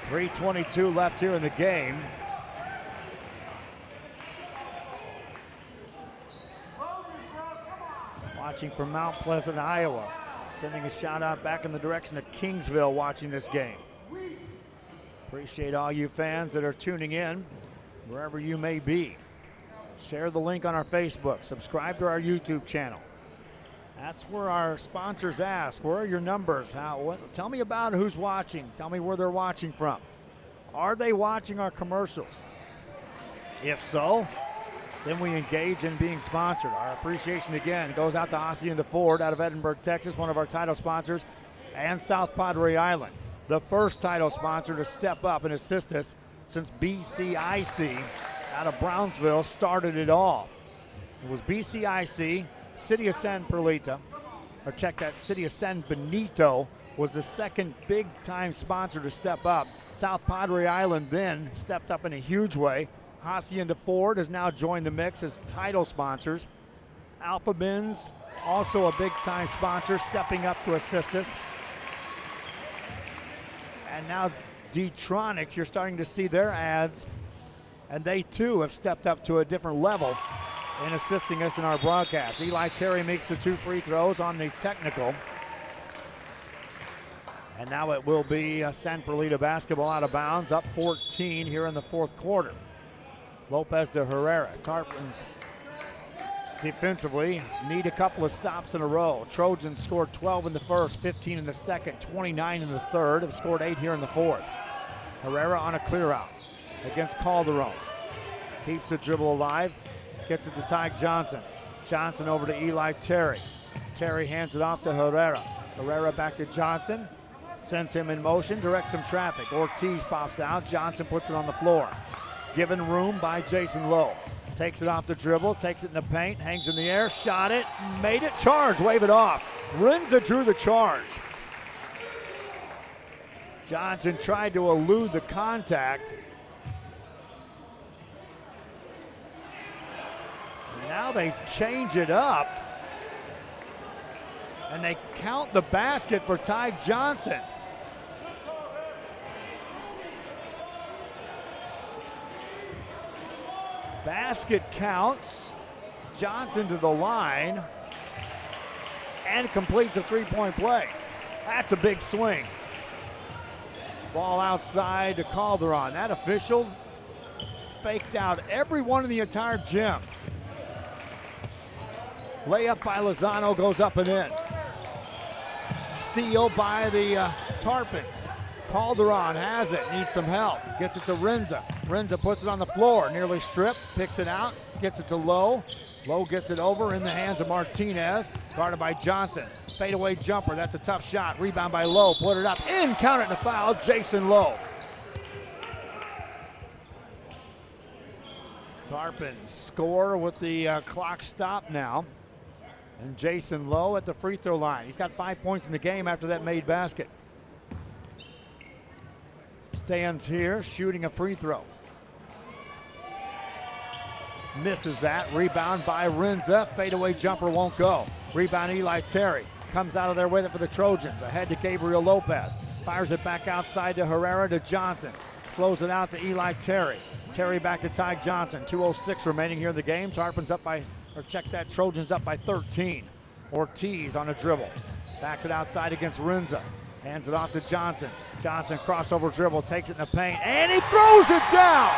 S1: .322 left here in the game. Watching from Mount Pleasant, Iowa. Sending a shout out back in the direction of Kingsville watching this game. Appreciate all you fans that are tuning in, wherever you may be. Share the link on our Facebook. Subscribe to our YouTube channel. That's where our sponsors ask, where are your numbers? Tell me about who's watching. Tell me where they're watching from. Are they watching our commercials? If so, then we engage in being sponsored. Our appreciation again goes out to Hacienda Ford out of Edinburgh, Texas, one of our title sponsors, and South Padre Island, the first title sponsor to step up and assist us since BCIC out of Brownsville started it all. It was BCIC, City of San Perlita, or check that, City of San Benito was the second big-time sponsor to step up. South Padre Island then stepped up in a huge way. Hacienda Ford has now joined the mix as title sponsors. Alpha Bins, also a big-time sponsor, stepping up to assist us. And now D-Tronics, you're starting to see their ads, and they too have stepped up to a different level in assisting us in our broadcast. Eli Terry makes the 2 free throws on the technical. And now it will be San Perlita basketball out of bounds, up 14 here in the fourth quarter. Lopez to Herrera. Tarpons defensively need a couple of stops in a row. Trojans scored 12 in the first, 15 in the second, 29 in the third. Have scored 8 here in the fourth. Herrera on a clear out against Calderon. Keeps the dribble alive. Gets it to Tyke Johnson. Johnson over to Eli Terry. Terry hands it off to Herrera. Herrera back to Johnson. Sends him in motion, directs some traffic. Ortiz pops out. Johnson puts it on the floor. Given room by Jason Lowe. Takes it off the dribble, takes it in the paint, hangs in the air, shot it, made it, charge, wave it off. Renza drew the charge. Johnson tried to elude the contact. Now they change it up. And they count the basket for Tyke Johnson. Basket counts. Johnson to the line and completes a three-point play. That's a big swing. Ball outside to Calderon. That official faked out everyone in the entire gym. Layup by Lozano goes up and in. Steal by the Tarpons. Calderon has it, needs some help. Gets it to Renza. Renza puts it on the floor, nearly stripped, picks it out, gets it to Lowe. Lowe gets it over in the hands of Martinez, guarded by Johnson. Fadeaway jumper, that's a tough shot. Rebound by Lowe, put it up, in, count it, and a foul, Jason Lowe. Tarpons score with the clock stopped now. And Jason Lowe at the free throw line. He's got 5 points in the game after that made basket. Stands here, shooting a free throw. Misses that. Rebound by Renza. Fadeaway jumper won't go. Rebound Eli Terry. Comes out of there with it for the Trojans. Ahead to Gabriel Lopez. Fires it back outside to Herrera to Johnson. Slows it out to Eli Terry. Terry back to Ty Johnson. 2:06 remaining here in the game. Tarpons up by, or check that, Trojans up by 13. Ortiz on a dribble. Backs it outside against Renza. Hands it off to Johnson. Johnson crossover dribble, takes it in the paint, and he throws it down!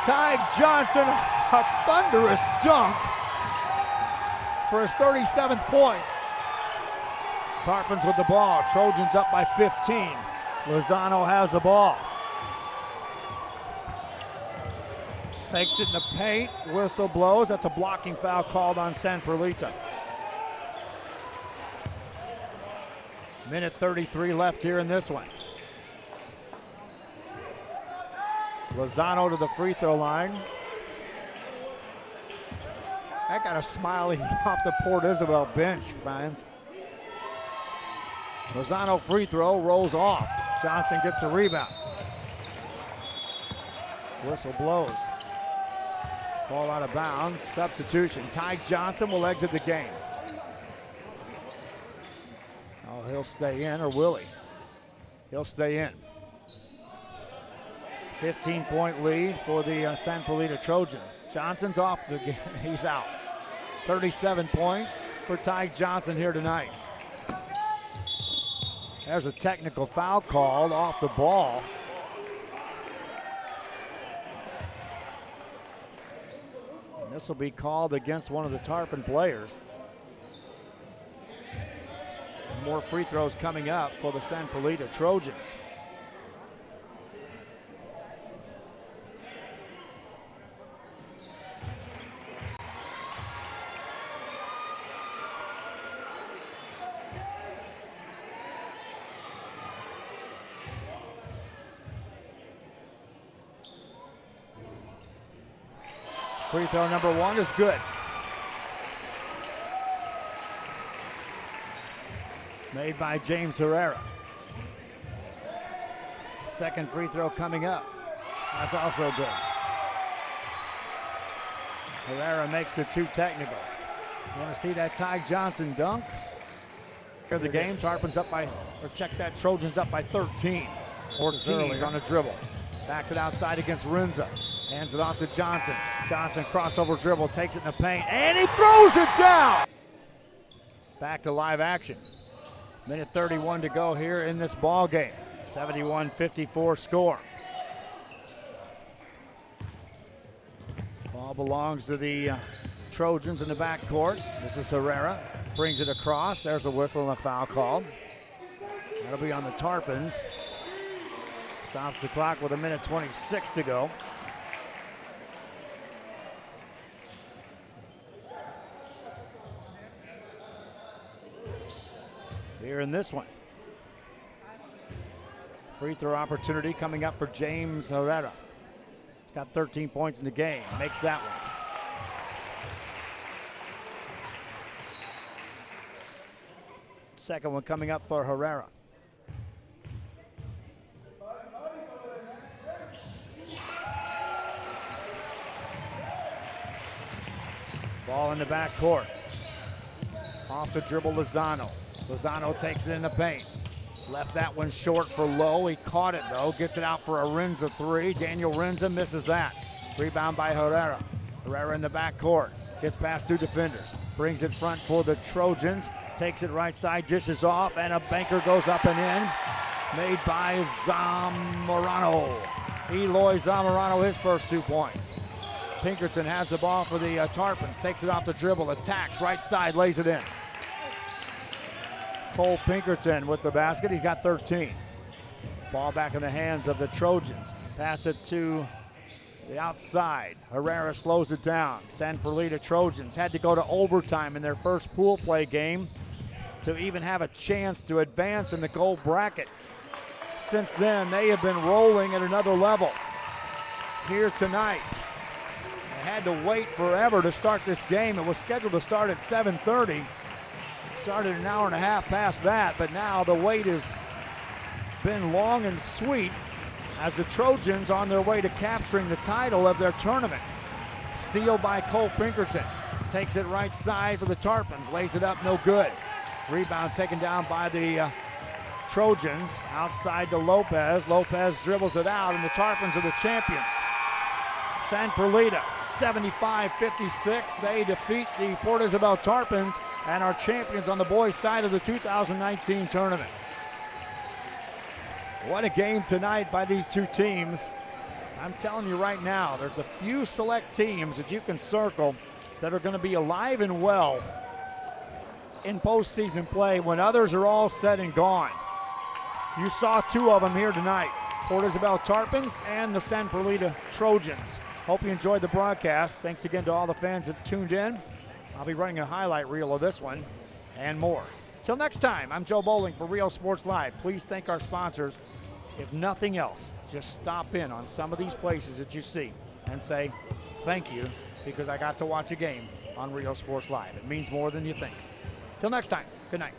S1: Ty Johnson, a thunderous dunk for his 37th point. Tarpons with the ball. Trojans up by 15. Lozano has the ball. Takes it in the paint. Whistle blows. That's a blocking foul called on San Perlita. Minute 33 left here in this one. Lozano to the free throw line. I got a smile even off the Port Isabel bench, fans. Lozano free throw rolls off. Johnson gets a rebound. Whistle blows. Ball out of bounds. Substitution. Ty Johnson will exit the game. Oh, he'll stay in, or will he? He'll stay in. 15-point lead for the San Perlita Trojans. Johnson's off the game. He's out. 37 points for Ty Johnson here tonight. There's a technical foul called off the ball. And this will be called against one of the Tarpon players. More free throws coming up for the San Perlita Trojans. Free throw number one is good. Made by James Herrera. Second free throw coming up. That's also good. Herrera makes the two technicals. You want to see that Ty Johnson dunk? Here the game, Tarpons up by, or check that, Trojans up by 13. Ortiz on a dribble. Backs it outside against Renza. Hands it off to Johnson. Johnson crossover dribble, takes it in the paint, and he throws it down! Back to live action. Minute 31 to go here in this ball game. 71-54 score. Ball belongs to the Trojans in the backcourt. This is Herrera. Brings it across. There's a whistle and a foul call. That'll be on the Tarpons. Stops the clock with 1:26 to go. Here in this one. Free throw opportunity coming up for James Herrera. He's got 13 points in the game. Makes that one. Second one coming up for Herrera. Ball in the backcourt. Off the dribble, Lozano. Lozano takes it in the paint. Left that one short for Lowe. He caught it though. Gets it out for a Renza three. Daniel Renza misses that. Rebound by Herrera. Herrera in the backcourt. Gets past two defenders. Brings it front for the Trojans. Takes it right side, dishes off, and a banker goes up and in. Made by Zamorano. Eloy Zamorano his first 2 points. Pinkerton has the ball for the Tarpons, takes it off the dribble, attacks, right side, lays it in. Cole Pinkerton with the basket, he's got 13. Ball back in the hands of the Trojans. Pass it to the outside. Herrera slows it down. San Perlita Trojans had to go to overtime in their first pool play game to even have a chance to advance in the gold bracket. Since then, they have been rolling at another level. Here tonight, they had to wait forever to start this game. It was scheduled to start at 7:30. Started an hour and a half past that, but now the wait has been long and sweet as the Trojans on their way to capturing the title of their tournament. Steal by Cole Pinkerton. Takes it right side for the Tarpons. Lays it up, no good. Rebound taken down by the Trojans. Outside to Lopez. Lopez dribbles it out, and the Tarpons are the champions. San Perlita, 75-56. They defeat the Port Isabel Tarpons and are champions on the boys' side of the 2019 tournament. What a game tonight by these two teams. I'm telling you right now, there's a few select teams that you can circle that are going to be alive and well in postseason play when others are all said and gone. You saw 2 of them here tonight, Port Isabel Tarpons and the San Perlita Trojans. Hope you enjoyed the broadcast. Thanks again to all the fans that tuned in. I'll be running a highlight reel of this one and more. Till next time, I'm Joe Bowling for Real Sports Live. Please thank our sponsors. If nothing else, just stop in on some of these places that you see and say thank you because I got to watch a game on Real Sports Live. It means more than you think. Till next time, good night.